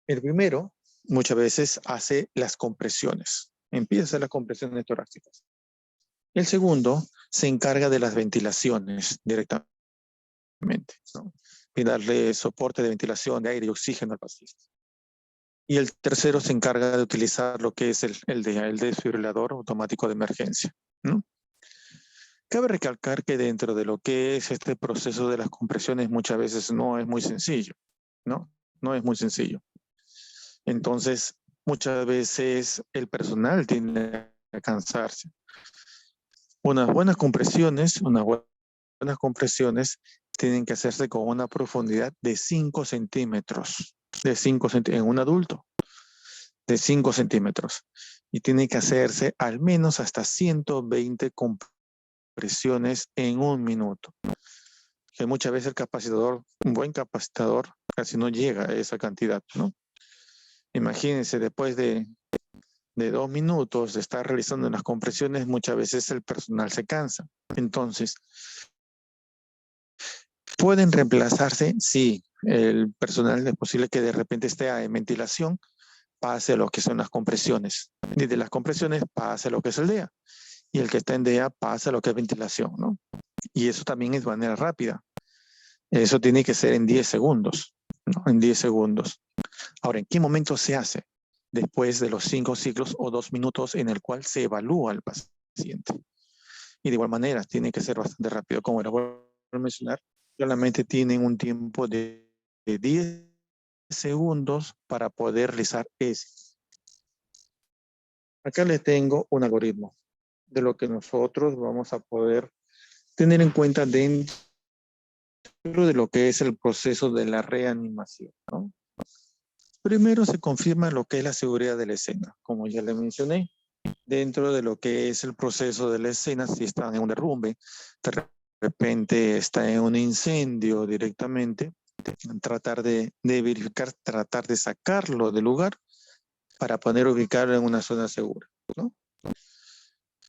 El primero, muchas veces, hace las compresiones, empieza a hacer las compresiones torácicas. El segundo se encarga de las ventilaciones directamente, ¿no? Y darle soporte de ventilación de aire y oxígeno al paciente. Y el tercero se encarga de utilizar lo que es el desfibrilador automático de emergencia, ¿no? Cabe recalcar que dentro de lo que es este proceso de las compresiones muchas veces no es muy sencillo, ¿no? No es muy sencillo. Entonces, muchas veces el personal tiene que cansarse. Unas buenas compresiones tienen que hacerse con una profundidad de 5 centímetros, en un adulto, de 5 centímetros. Y tiene que hacerse al menos hasta 120 compresiones en un minuto. Que muchas veces un buen capacitador, casi no llega a esa cantidad, ¿no? Imagínense, después de 2 minutos de estar realizando las compresiones, muchas veces el personal se cansa. Entonces, ¿pueden reemplazarse? Sí, el personal es posible que de repente esté en ventilación, pase a lo que son las compresiones. Y de las compresiones pase a lo que es el DEA. Y el que está en DEA pasa a lo que es ventilación, ¿no? Y eso también es de manera rápida. Eso tiene que ser en 10 segundos, ¿no? En 10 segundos. Ahora, ¿en qué momento se hace? Después de los 5 ciclos o 2 minutos en el cual se evalúa al paciente. Y de igual manera, tiene que ser bastante rápido. Como lo voy a mencionar, solamente tienen un tiempo de 10 segundos para poder realizar ese. Acá les tengo un algoritmo de lo que nosotros vamos a poder tener en cuenta dentro de lo que es el proceso de la reanimación, ¿no? Primero se confirma lo que es la seguridad de la escena, como ya le mencioné, dentro de lo que es el proceso de la escena, si está en un derrumbe, de repente está en un incendio directamente, tratar de verificar, tratar de sacarlo del lugar para poder ubicarlo en una zona segura, ¿no?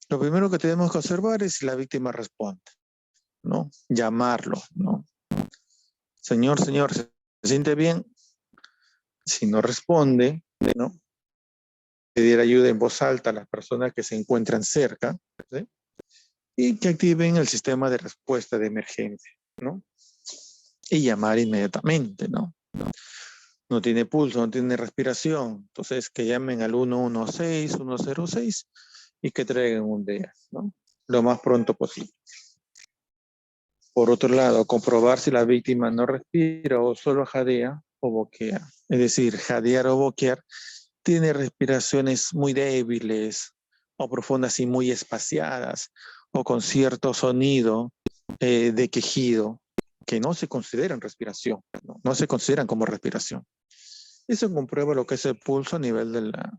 Lo primero que tenemos que observar es si la víctima responde, ¿no? Llamarlo, ¿no? Señor, ¿se siente bien? Si no responde, ¿no? Pedir ayuda en voz alta a las personas que se encuentran cerca, ¿sí? Y que activen el sistema de respuesta de emergencia, ¿no? Y llamar inmediatamente, ¿no? No tiene pulso, no tiene respiración, entonces que llamen al 116, 106 y que traigan un DEA, ¿no? Lo más pronto posible. Por otro lado, comprobar si la víctima no respira o solo jadea o boquea. Es decir, jadear o boquear tiene respiraciones muy débiles o profundas y muy espaciadas o con cierto sonido de quejido que no se consideran respiración, no se consideran como respiración. Eso comprueba lo que es el pulso a nivel de la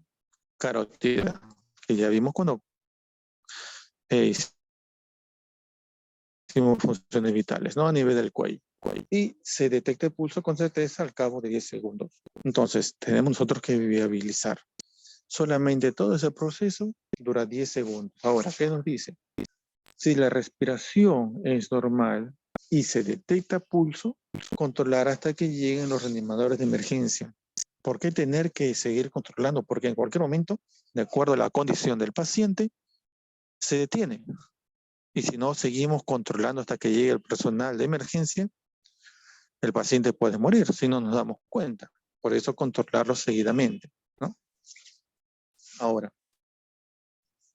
carótida, que ya vimos cuando hicimos funciones vitales, ¿no? A nivel del cuello. Y se detecta el pulso con certeza al cabo de 10 segundos. Entonces, tenemos nosotros que viabilizar. Solamente todo ese proceso dura 10 segundos. Ahora, ¿qué nos dice? Si la respiración es normal y se detecta pulso, controlar hasta que lleguen los reanimadores de emergencia. ¿Por qué tener que seguir controlando? Porque en cualquier momento, de acuerdo a la condición del paciente, se detiene. Y si no seguimos controlando hasta que llegue el personal de emergencia, el paciente puede morir si no nos damos cuenta. Por eso controlarlo seguidamente, ¿no? Ahora,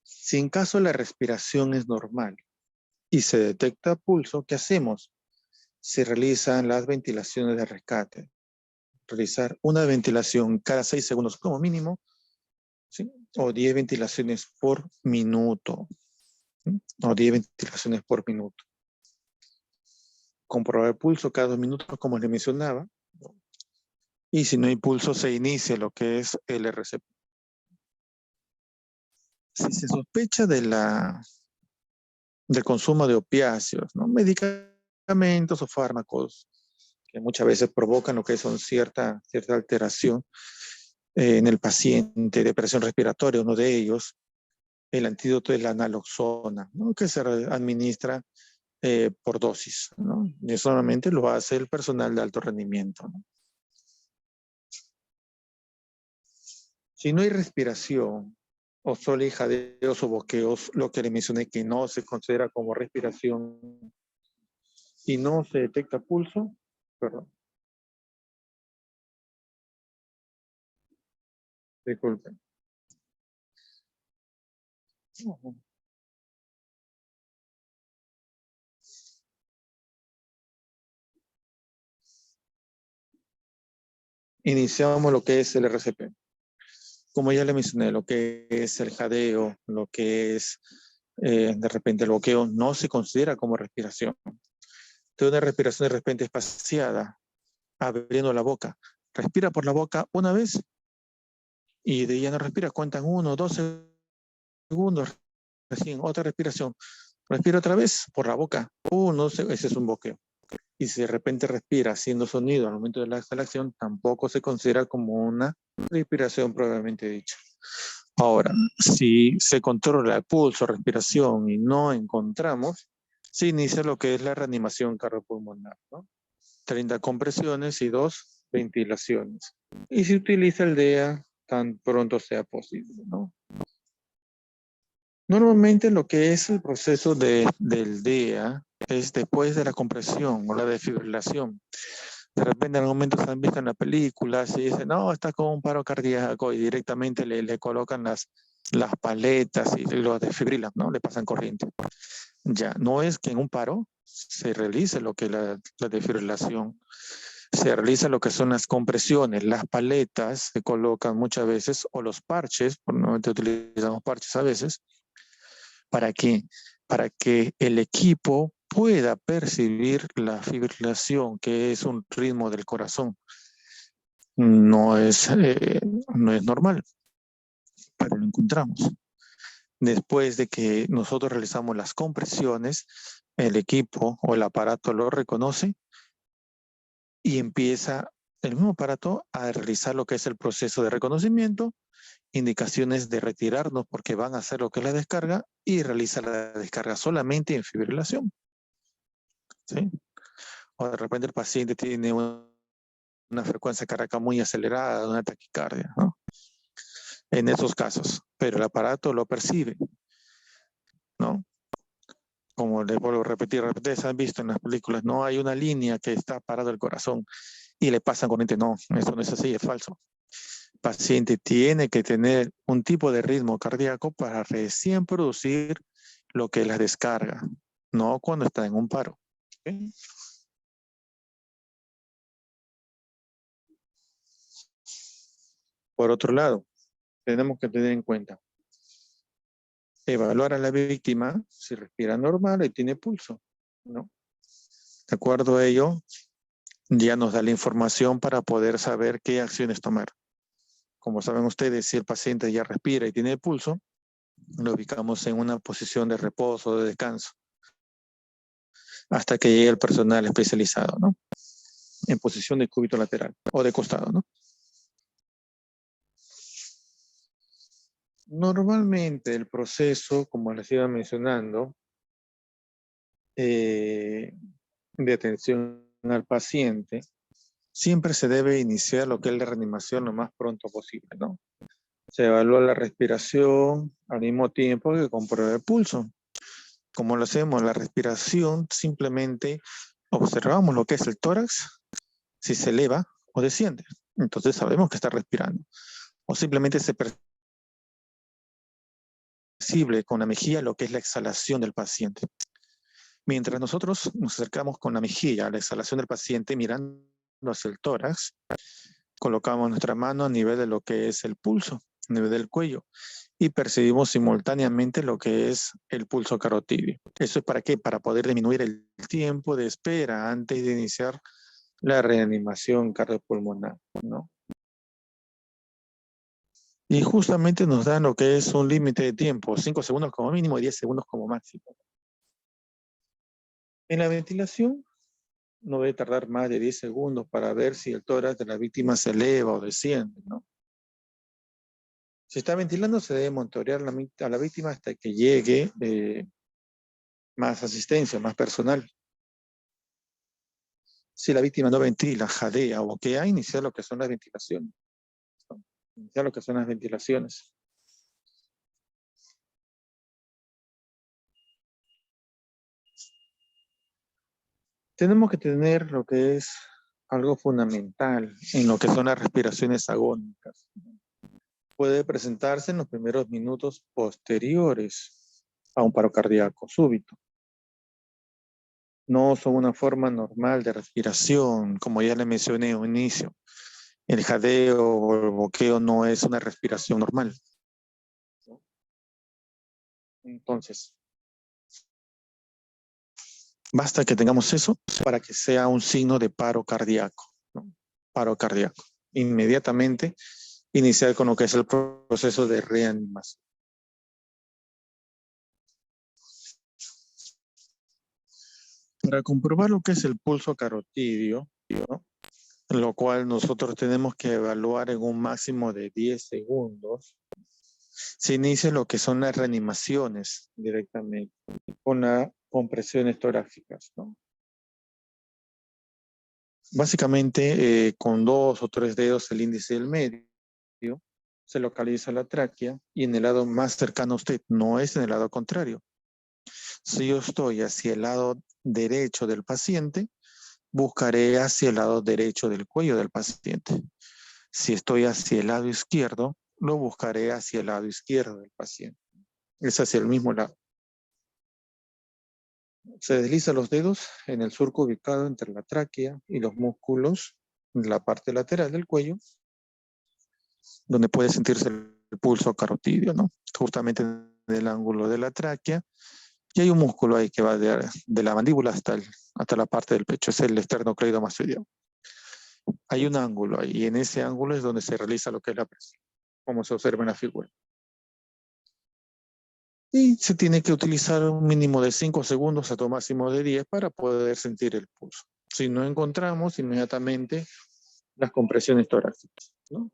si en caso la respiración es normal y se detecta pulso, ¿qué hacemos? Se realizan las ventilaciones de rescate. Realizar una ventilación cada 6 segundos como mínimo, ¿sí? O 10 ventilaciones por minuto, ¿sí? O 10 ventilaciones por minuto. Comprobar el pulso cada 2 minutos, como le mencionaba. Y si no hay pulso, se inicia lo que es el RCP. Si se sospecha del consumo de opiáceos, ¿no? Medicamentos o fármacos que muchas veces provocan lo que son cierta alteración en el paciente, depresión respiratoria, uno de ellos, el antídoto es la naloxona, ¿no? Que se administra por dosis, ¿no? Y solamente lo hace el personal de alto rendimiento, ¿no? Si no hay respiración o solo hay jadeos o boqueos, lo que le mencioné que no se considera como respiración y no se detecta pulso, perdón, disculpen. Iniciamos lo que es el RCP. Como ya le mencioné, lo que es el jadeo, lo que es de repente el boqueo, no se considera como respiración. Entonces una respiración de repente espaciada, abriendo la boca. Respira por la boca una vez y de ya no respira, cuentan 1 o 2 segundos, recién otra respiración. Respira otra vez por la boca, ese es un boqueo. Y si de repente respira haciendo sonido al momento de la exhalación, tampoco se considera como una respiración propiamente dicha. Ahora, si se controla el pulso, respiración y no encontramos, se inicia lo que es la reanimación cardiopulmonar, ¿no? 30 compresiones y 2 ventilaciones. Y se utiliza el DEA tan pronto sea posible, ¿no? Normalmente lo que es el proceso del DEA es después de la compresión o la desfibrilación. De repente en algún momento se han visto en la película, se dice, no, está con un paro cardíaco y directamente le colocan las paletas y lo desfibrilan, ¿no? Le pasan corriente. Ya, no es que en un paro se realice lo que es la desfibrilación, se realiza lo que son las compresiones, las paletas se colocan muchas veces, o los parches, normalmente utilizamos parches a veces, ¿para qué? Para que el equipo pueda percibir la fibrilación, que es un ritmo del corazón. No es, no es normal, pero lo encontramos. Después de que nosotros realizamos las compresiones, el equipo o el aparato lo reconoce y empieza el mismo aparato a realizar lo que es el proceso de reconocimiento, indicaciones de retirarnos porque van a hacer lo que es la descarga y realiza la descarga solamente en fibrilación. ¿Sí? O de repente el paciente tiene una frecuencia cardíaca muy acelerada, una taquicardia, ¿no? En esos casos, pero el aparato lo percibe, ¿no? Como les vuelvo a repetir, se han visto en las películas, no hay una línea que está parado el corazón y le pasan corriente, no, eso no es así, es falso. El paciente tiene que tener un tipo de ritmo cardíaco para recién producir lo que es la descarga, no cuando está en un paro. ¿Okay? Por otro lado, tenemos que tener en cuenta evaluar a la víctima si respira normal y tiene pulso, ¿no? De acuerdo a ello, ya nos da la información para poder saber qué acciones tomar. Como saben ustedes, si el paciente ya respira y tiene pulso, lo ubicamos en una posición de reposo o de descanso hasta que llegue el personal especializado, ¿no? En posición de cúbito lateral o de costado, ¿no? Normalmente el proceso, como les iba mencionando, de atención al paciente, siempre se debe iniciar lo que es la reanimación lo más pronto posible, ¿no? Se evalúa la respiración al mismo tiempo que comprueba el pulso. Como lo hacemos, la respiración, simplemente observamos lo que es el tórax, si se eleva o desciende. Entonces sabemos que está respirando. O simplemente se percibe con la mejilla lo que es la exhalación del paciente. Mientras nosotros nos acercamos con la mejilla a la exhalación del paciente mirando hacia el tórax, colocamos nuestra mano a nivel de lo que es el pulso, a nivel del cuello, y percibimos simultáneamente lo que es el pulso carotidio. ¿Eso es para qué? Para poder disminuir el tiempo de espera antes de iniciar la reanimación cardiopulmonar, ¿no? Y justamente nos dan lo que es un límite de tiempo, 5 segundos como mínimo y 10 segundos como máximo. En la ventilación no debe tardar más de 10 segundos para ver si el tórax de la víctima se eleva o desciende, ¿no? Si está ventilando, se debe monitorear a la víctima hasta que llegue más asistencia, más personal. Si la víctima no ventila, jadea o boquea, iniciar lo que son las ventilaciones, ¿no? Iniciar lo que son las ventilaciones. Tenemos que tener lo que es algo fundamental en lo que son las respiraciones agónicas. Puede presentarse en los primeros minutos posteriores a un paro cardíaco súbito. No son una forma normal de respiración, como ya le mencioné en un inicio. El jadeo o el boqueo no es una respiración normal. Entonces, basta que tengamos eso para que sea un signo de paro cardíaco, ¿no? Paro cardíaco. Inmediatamente iniciar con lo que es el proceso de reanimación. Para comprobar lo que es el pulso carotidio, ¿no? Lo cual nosotros tenemos que evaluar en un máximo de 10 segundos, se inicia lo que son las reanimaciones directamente, con las compresiones torácicas, ¿no? Básicamente, con 2 o 3 dedos, el índice y el medio, se localiza la tráquea y en el lado más cercano a usted, no es en el lado contrario. Si yo estoy hacia el lado derecho del paciente, buscaré hacia el lado derecho del cuello del paciente. Si estoy hacia el lado izquierdo, lo buscaré hacia el lado izquierdo del paciente. Es hacia el mismo lado. Se desliza los dedos en el surco ubicado entre la tráquea y los músculos en la parte lateral del cuello, donde puede sentirse el pulso carotidio, ¿no? Justamente en el ángulo de la tráquea, Y hay un músculo ahí que va de la mandíbula hasta la parte del pecho, es el esternocleidomastoideo. Hay un ángulo ahí, y en ese ángulo es donde se realiza lo que es la presión, como se observa en la figura. Y se tiene que utilizar un mínimo de 5 segundos hasta un máximo de 10 para poder sentir el pulso. Si no encontramos inmediatamente las compresiones torácicas, ¿no?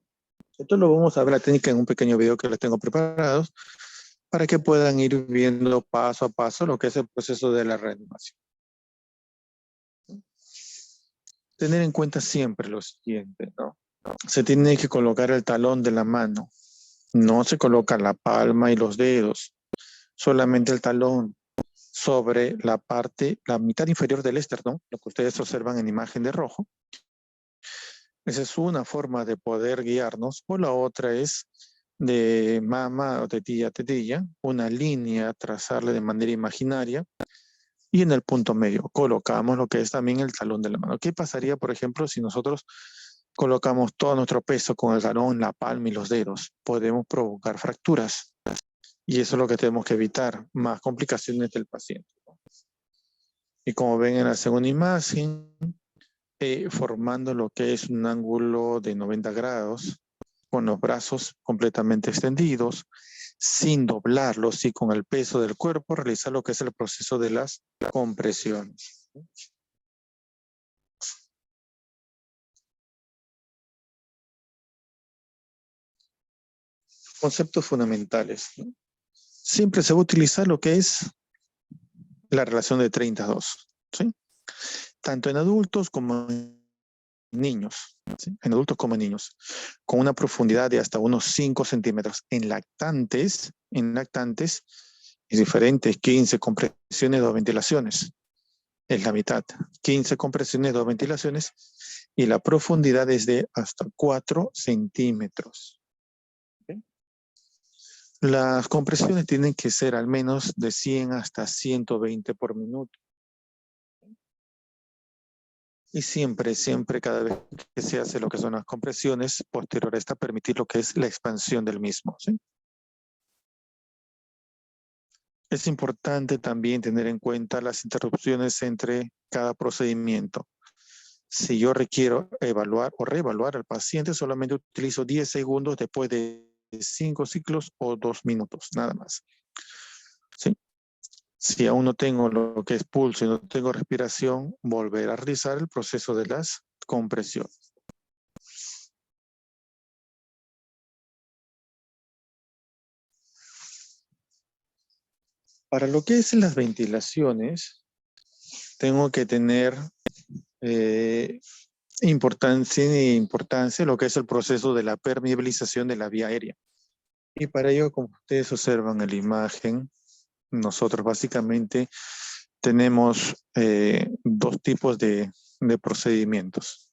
Esto lo vamos a ver la técnica en un pequeño video que les tengo preparados para que puedan ir viendo paso a paso lo que es el proceso de la reanimación. Tener en cuenta siempre lo siguiente, ¿no? Se tiene que colocar el talón de la mano. No se coloca la palma y los dedos, solamente el talón sobre la mitad inferior del esternón, lo que ustedes observan en imagen de rojo. Esa es una forma de poder guiarnos, o la otra es de mama o tetilla a tetilla, una línea, trazarle de manera imaginaria, y en el punto medio colocamos lo que es también el talón de la mano. ¿Qué pasaría, por ejemplo, si nosotros colocamos todo nuestro peso con el talón, la palma y los dedos? Podemos provocar fracturas, y eso es lo que tenemos que evitar, más complicaciones del paciente. Y como ven en la segunda imagen, formando lo que es un ángulo de 90 grados, con los brazos completamente extendidos, sin doblarlos y con el peso del cuerpo, realizar lo que es el proceso de las compresiones. Conceptos fundamentales, ¿no? Siempre se va a utilizar lo que es la relación de 30-2, ¿sí? Tanto en adultos como en niños, ¿sí? En adultos como en niños, con una profundidad de hasta unos 5 centímetros. En lactantes es diferente, 15 compresiones, 2 ventilaciones. Es la mitad, 15 compresiones, 2 ventilaciones, y la profundidad es de hasta 4 centímetros. ¿Okay? Las compresiones tienen que ser al menos de 100 hasta 120 por minuto. Y siempre, cada vez que se hace lo que son las compresiones, posterior a esta, permitir lo que es la expansión del mismo, ¿sí? Es importante también tener en cuenta las interrupciones entre cada procedimiento. Si yo requiero evaluar o reevaluar al paciente, solamente utilizo 10 segundos después de 5 ciclos o 2 minutos, nada más. ¿Sí? Si aún no tengo lo que es pulso y no tengo respiración, volver a realizar el proceso de las compresiones. Para lo que es las ventilaciones, tengo que tener importancia lo que es el proceso de la permeabilización de la vía aérea. Y para ello, como ustedes observan en la imagen, nosotros básicamente tenemos 2 tipos de procedimientos.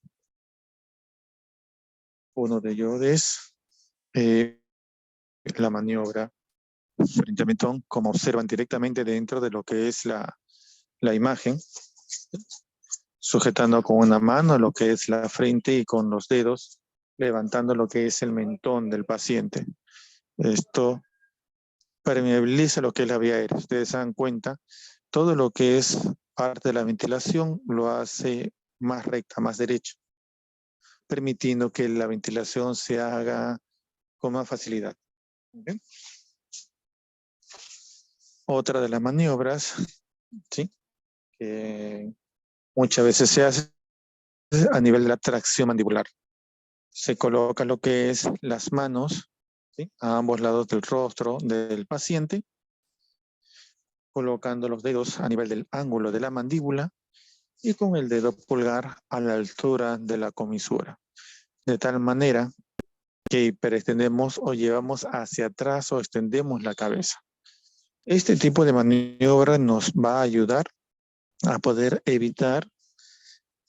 Uno de ellos es la maniobra frente a mentón, como observan directamente dentro de lo que es la imagen, sujetando con una mano lo que es la frente y con los dedos levantando lo que es el mentón del paciente. Esto permeabiliza lo que es la vía aérea. Ustedes se dan cuenta, todo lo que es parte de la ventilación lo hace más recta, más derecha, permitiendo que la ventilación se haga con más facilidad. ¿Okay? Otra de las maniobras, ¿sí?, que muchas veces se hace a nivel de la tracción mandibular. Se coloca lo que es las manos, ¿sí?, a ambos lados del rostro del paciente, colocando los dedos a nivel del ángulo de la mandíbula y con el dedo pulgar a la altura de la comisura, de tal manera que hiperextendemos o llevamos hacia atrás o extendemos la cabeza. Este tipo de maniobra nos va a ayudar a poder evitar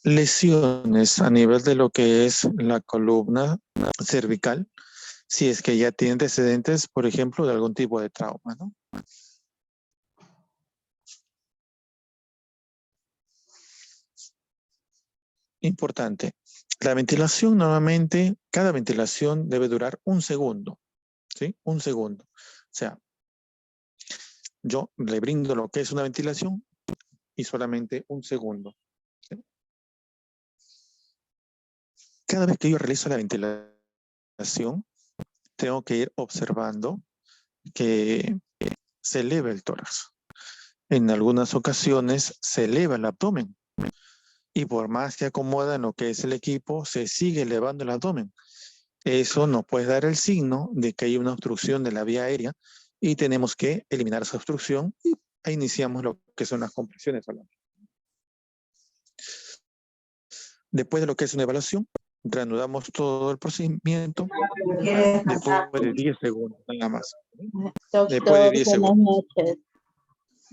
lesiones a nivel de lo que es la columna cervical, si es que ya tiene antecedentes, por ejemplo, de algún tipo de trauma, ¿no? Importante. La ventilación normalmente, cada ventilación debe durar 1 segundo, ¿sí? 1 segundo. O sea, yo le brindo lo que es una ventilación y solamente un segundo. ¿Sí? Cada vez que yo realizo la ventilación, tengo que ir observando que se eleva el tórax. En algunas ocasiones se eleva el abdomen y por más que acomodan lo que es el equipo, se sigue elevando el abdomen. Eso nos puede dar el signo de que hay una obstrucción de la vía aérea y tenemos que eliminar esa obstrucción y ahí iniciamos lo que son las compresiones. Después de lo que es una evaluación, reanudamos todo el procedimiento después de 10 segundos, nada más. Después de Doctor, 10 buenas segundos. noches.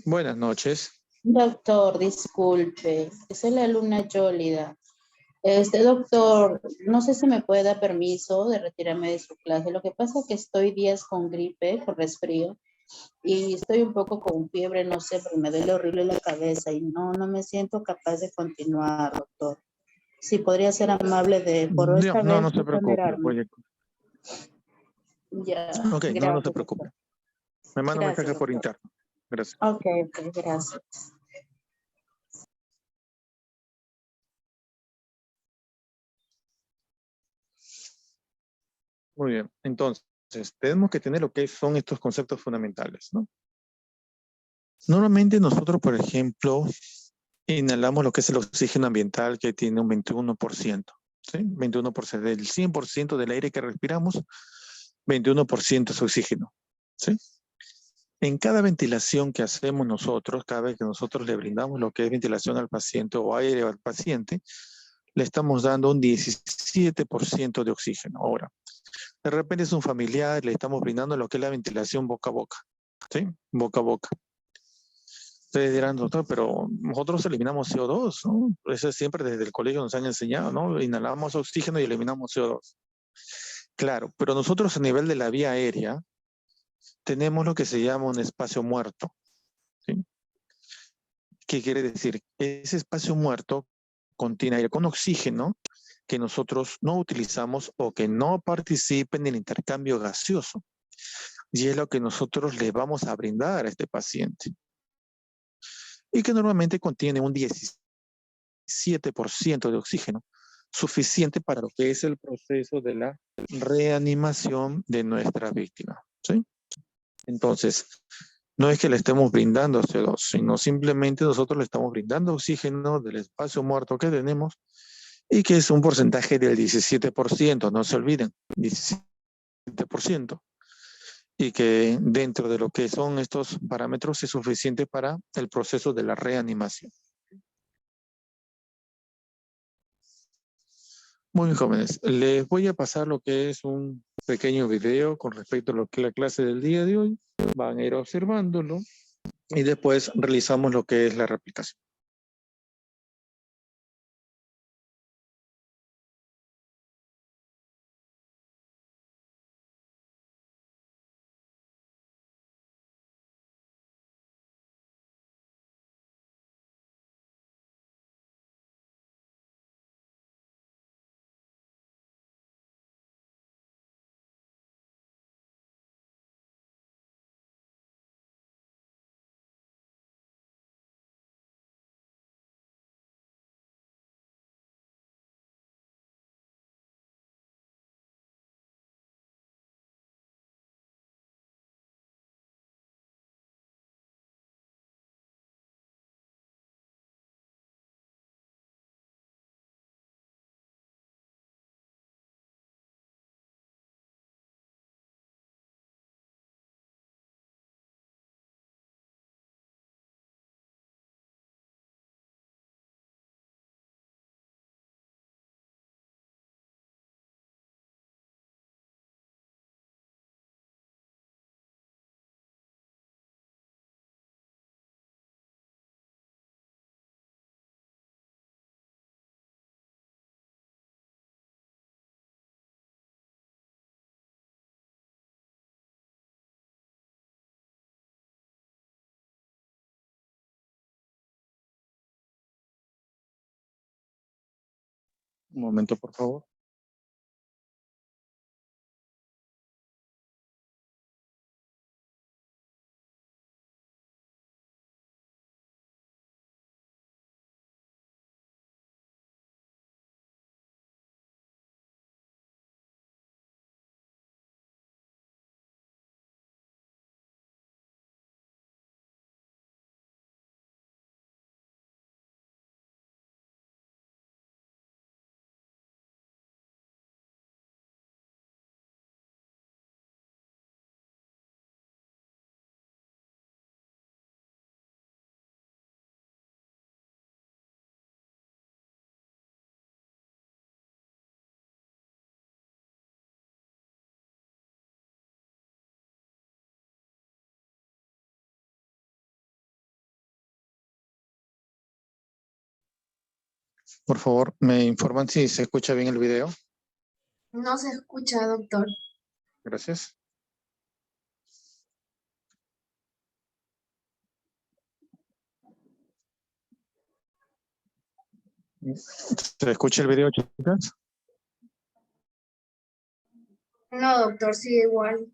Buenas noches. Doctor, disculpe, soy la alumna Yólida. Doctor, no sé si me puede dar permiso de retirarme de su clase. Lo que pasa es que estoy días con gripe, con resfrío, y estoy un poco con fiebre, no sé, pero me duele horrible la cabeza y no me siento capaz de continuar, doctor. Si podría ser amable de, por No, esta no, vez, no se preocupe. exonerarme. Oye, Ya, ok, no, no se gracias, doctor. preocupe. Me manda un Gracias, mensaje por doctor. interno. Gracias. Ok, gracias. Muy bien. Entonces, tenemos que tener lo que son estos conceptos fundamentales, ¿no? Normalmente nosotros, por ejemplo, inhalamos lo que es el oxígeno ambiental que tiene un 21%, ¿sí? 21% del 100% del aire que respiramos, 21% es oxígeno, ¿sí? En cada ventilación que hacemos nosotros, cada vez que nosotros le brindamos lo que es ventilación al paciente o aire al paciente, le estamos dando un 17% de oxígeno. Ahora, de repente es un familiar, le estamos brindando lo que es la ventilación boca a boca, ¿sí? Boca a boca. Ustedes dirán, doctor, pero nosotros eliminamos CO2, ¿no? Eso siempre desde el colegio nos han enseñado, ¿no? Inhalamos oxígeno y eliminamos CO2. Claro, pero nosotros a nivel de la vía aérea tenemos lo que se llama un espacio muerto, ¿sí? ¿Qué quiere decir? Ese espacio muerto contiene aire con oxígeno que nosotros no utilizamos o que no participa en el intercambio gaseoso. Y es lo que nosotros le vamos a brindar a este paciente. Y que normalmente contiene un 17% de oxígeno, suficiente para lo que es el proceso de la reanimación de nuestra víctima, ¿sí? Entonces, no es que le estemos brindando CO2, sino simplemente nosotros le estamos brindando oxígeno del espacio muerto que tenemos y que es un porcentaje del 17%, no se olviden, 17%, y que dentro de lo que son estos parámetros es suficiente para el proceso de la reanimación. Muy bien, jóvenes, les voy a pasar lo que es un pequeño video con respecto a lo que es la clase del día de hoy. Van a ir observándolo y después realizamos lo que es la replicación. Un momento, por favor. Por favor, me informan si se escucha bien el video. No se escucha, doctor. Gracias. ¿Se escucha el video, chicas? No, doctor, sigue igual.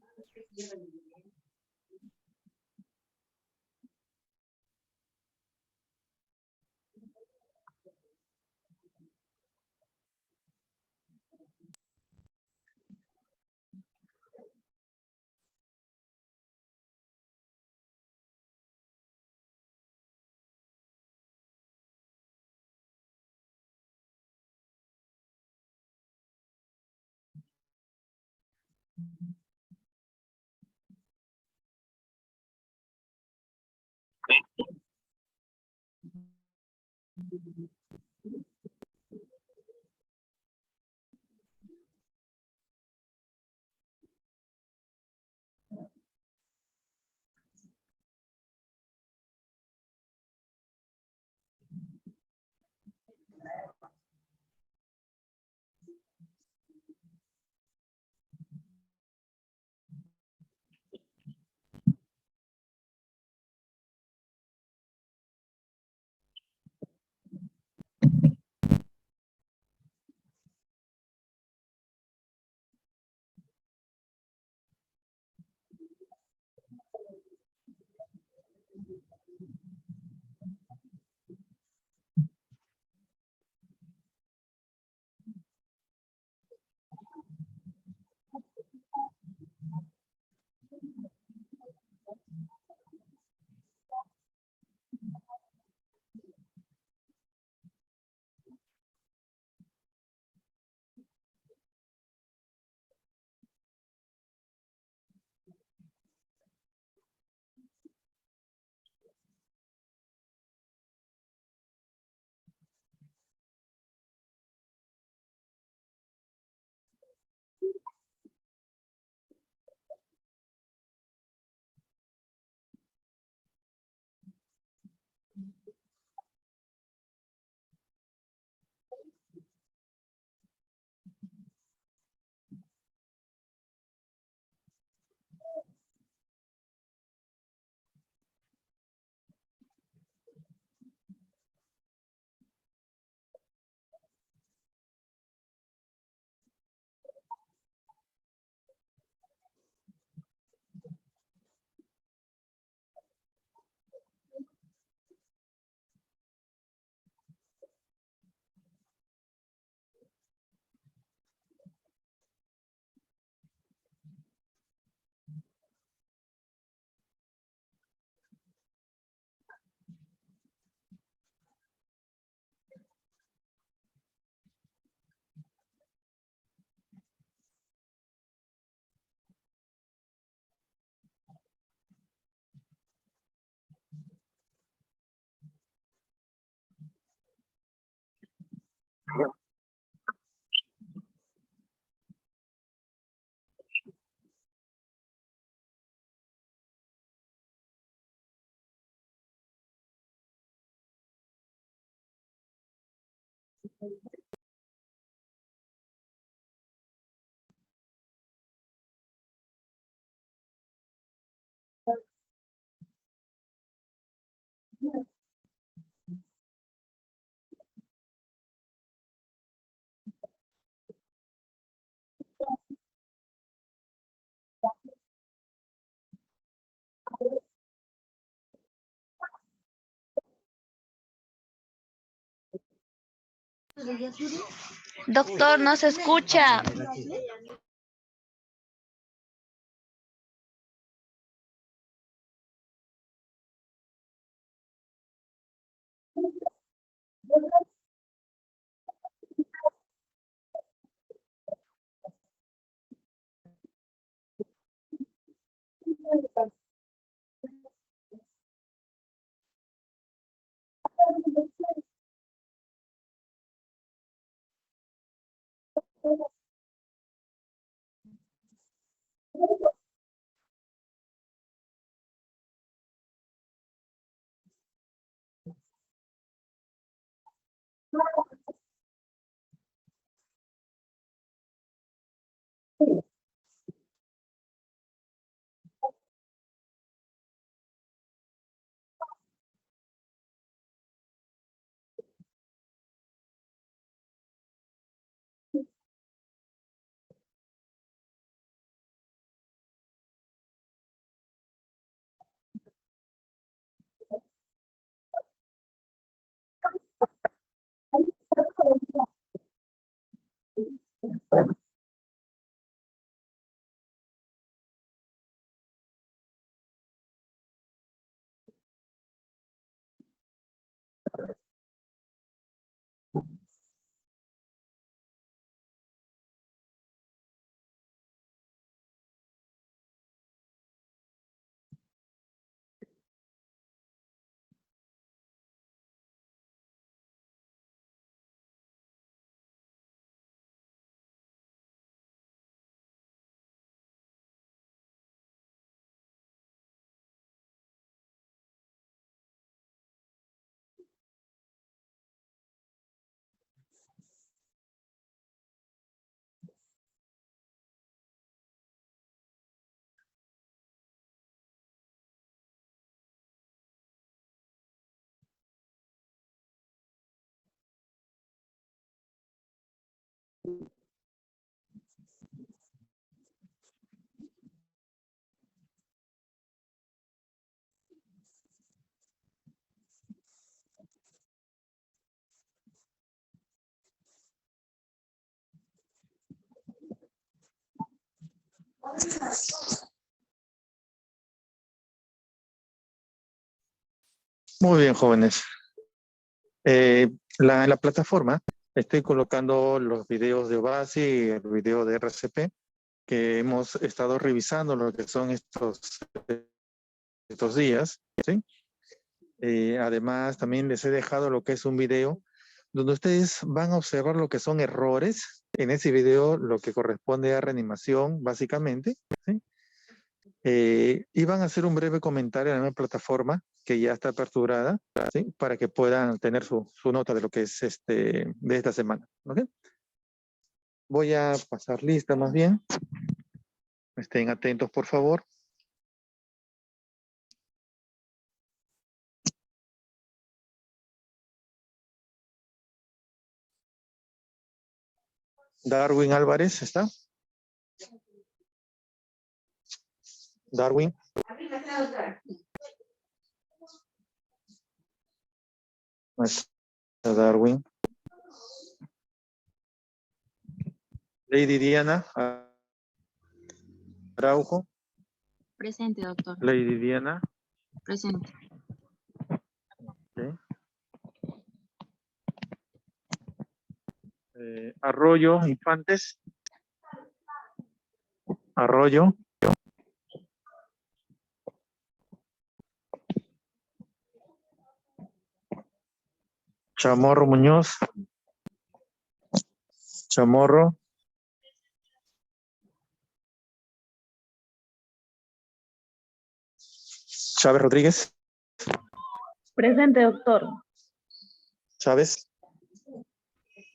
Doctor, no se escucha. Muy bien, jóvenes. En la plataforma estoy colocando los videos de OVASI y el video de RCP que hemos estado revisando lo que son estos días, ¿sí? Además, también les he dejado lo que es un video donde ustedes van a observar lo que son errores en ese video, lo que corresponde a reanimación, básicamente, ¿sí? Y van a hacer un breve comentario en la plataforma que ya está aperturada, ¿sí? Para que puedan tener su nota de lo que es de esta semana, ¿ok? Voy a pasar lista más bien. Estén atentos, por favor. Darwin Álvarez, ¿está? Darwin. No está Darwin. Lady Diana Araujo. Presente, doctor. Lady Diana. Presente. Okay. Arroyo Infantes. Arroyo. Chamorro Muñoz. Chamorro. Chávez Rodríguez. Presente, doctor. Chávez.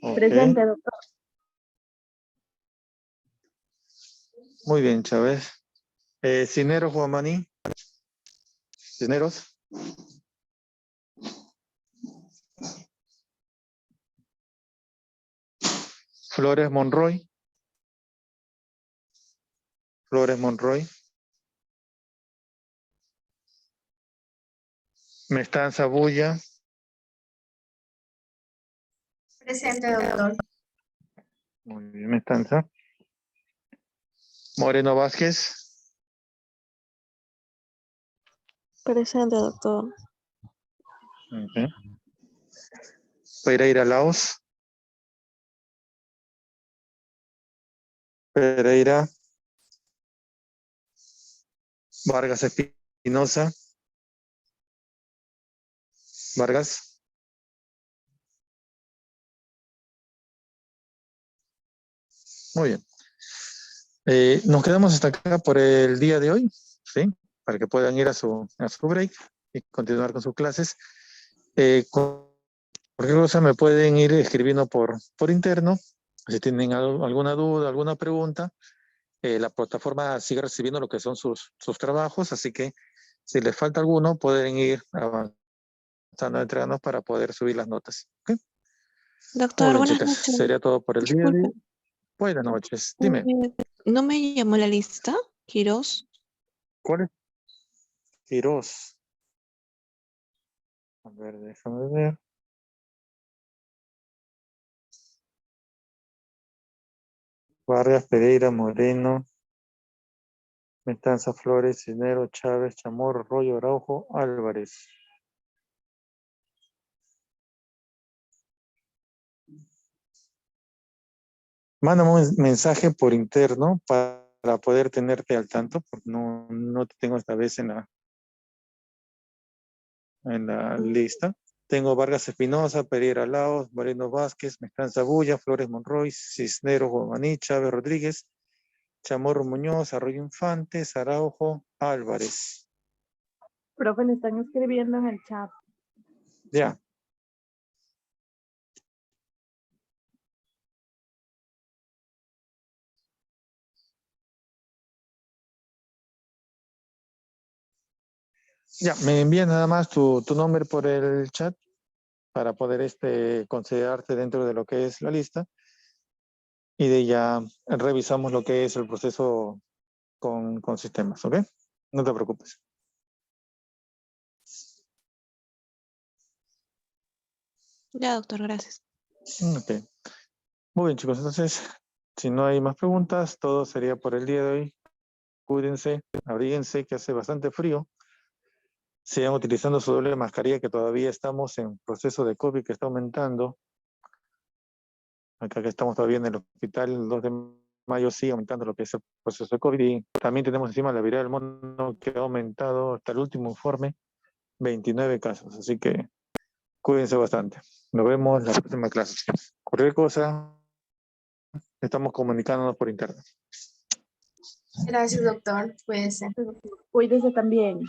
Okay. Presente, doctor. Muy bien, Chávez. Cineros Guamaní. Cineros. Flores Monroy. Flores Monroy. Mestanza Bulla. Presente, doctor. Muy bien, Mestanza. Moreno Vázquez. Presente, doctor. Okay. Pereira Laos. Pereira. Vargas Espinosa. Vargas. Muy bien. Nos quedamos hasta acá por el día de hoy, ¿sí? Para que puedan ir a su break y continuar con sus clases. Cualquier cosa me pueden ir escribiendo por interno. Si tienen alguna duda, alguna pregunta, la plataforma sigue recibiendo lo que son sus trabajos, así que si les falta alguno, pueden ir avanzando entre manos para poder subir las notas. ¿Okay? Doctor, Muy bien, buenas chicas. noches. Sería todo por el día de Disculpe, hoy. Buenas noches. Dime, ¿no me llamó la lista, Quiroz? ¿cuál es? Quirós. A ver, déjame ver. Vargas, Pereira, Moreno, Mestanza, Flores, Cisnero, Chávez, Chamorro, Rollo, Araujo, Álvarez. Mándame un mensaje por interno para poder tenerte al tanto, porque no te tengo esta vez en la lista. Tengo Vargas Espinosa, Pereira Laos, Moreno Vázquez, Mestanza Bulla, Flores Monroy, Cisneros Guamaní, Chávez Rodríguez, Chamorro Muñoz, Arroyo Infantes, Araujo, Álvarez. Profe, le están escribiendo en el chat. Ya. Ya, me envías nada más tu nombre por el chat para poder considerarte dentro de lo que es la lista. Y de ya revisamos lo que es el proceso con sistemas, ¿ok? No te preocupes. Ya, doctor, gracias. Ok. Muy bien, chicos. Entonces, si no hay más preguntas, todo sería por el día de hoy. Cuídense, abríguense, que hace bastante frío. Sigan utilizando su doble mascarilla, que todavía estamos en proceso de COVID que está aumentando. Acá que estamos todavía en el hospital, el 2 de mayo sigue aumentando lo que es el proceso de COVID. Y también tenemos encima la viruela del mono que ha aumentado hasta el último informe, 29 casos. Así que cuídense bastante. Nos vemos en la próxima clase. Cualquier cosa, estamos comunicándonos por internet. Gracias, doctor. Cuídese. Cuídese también.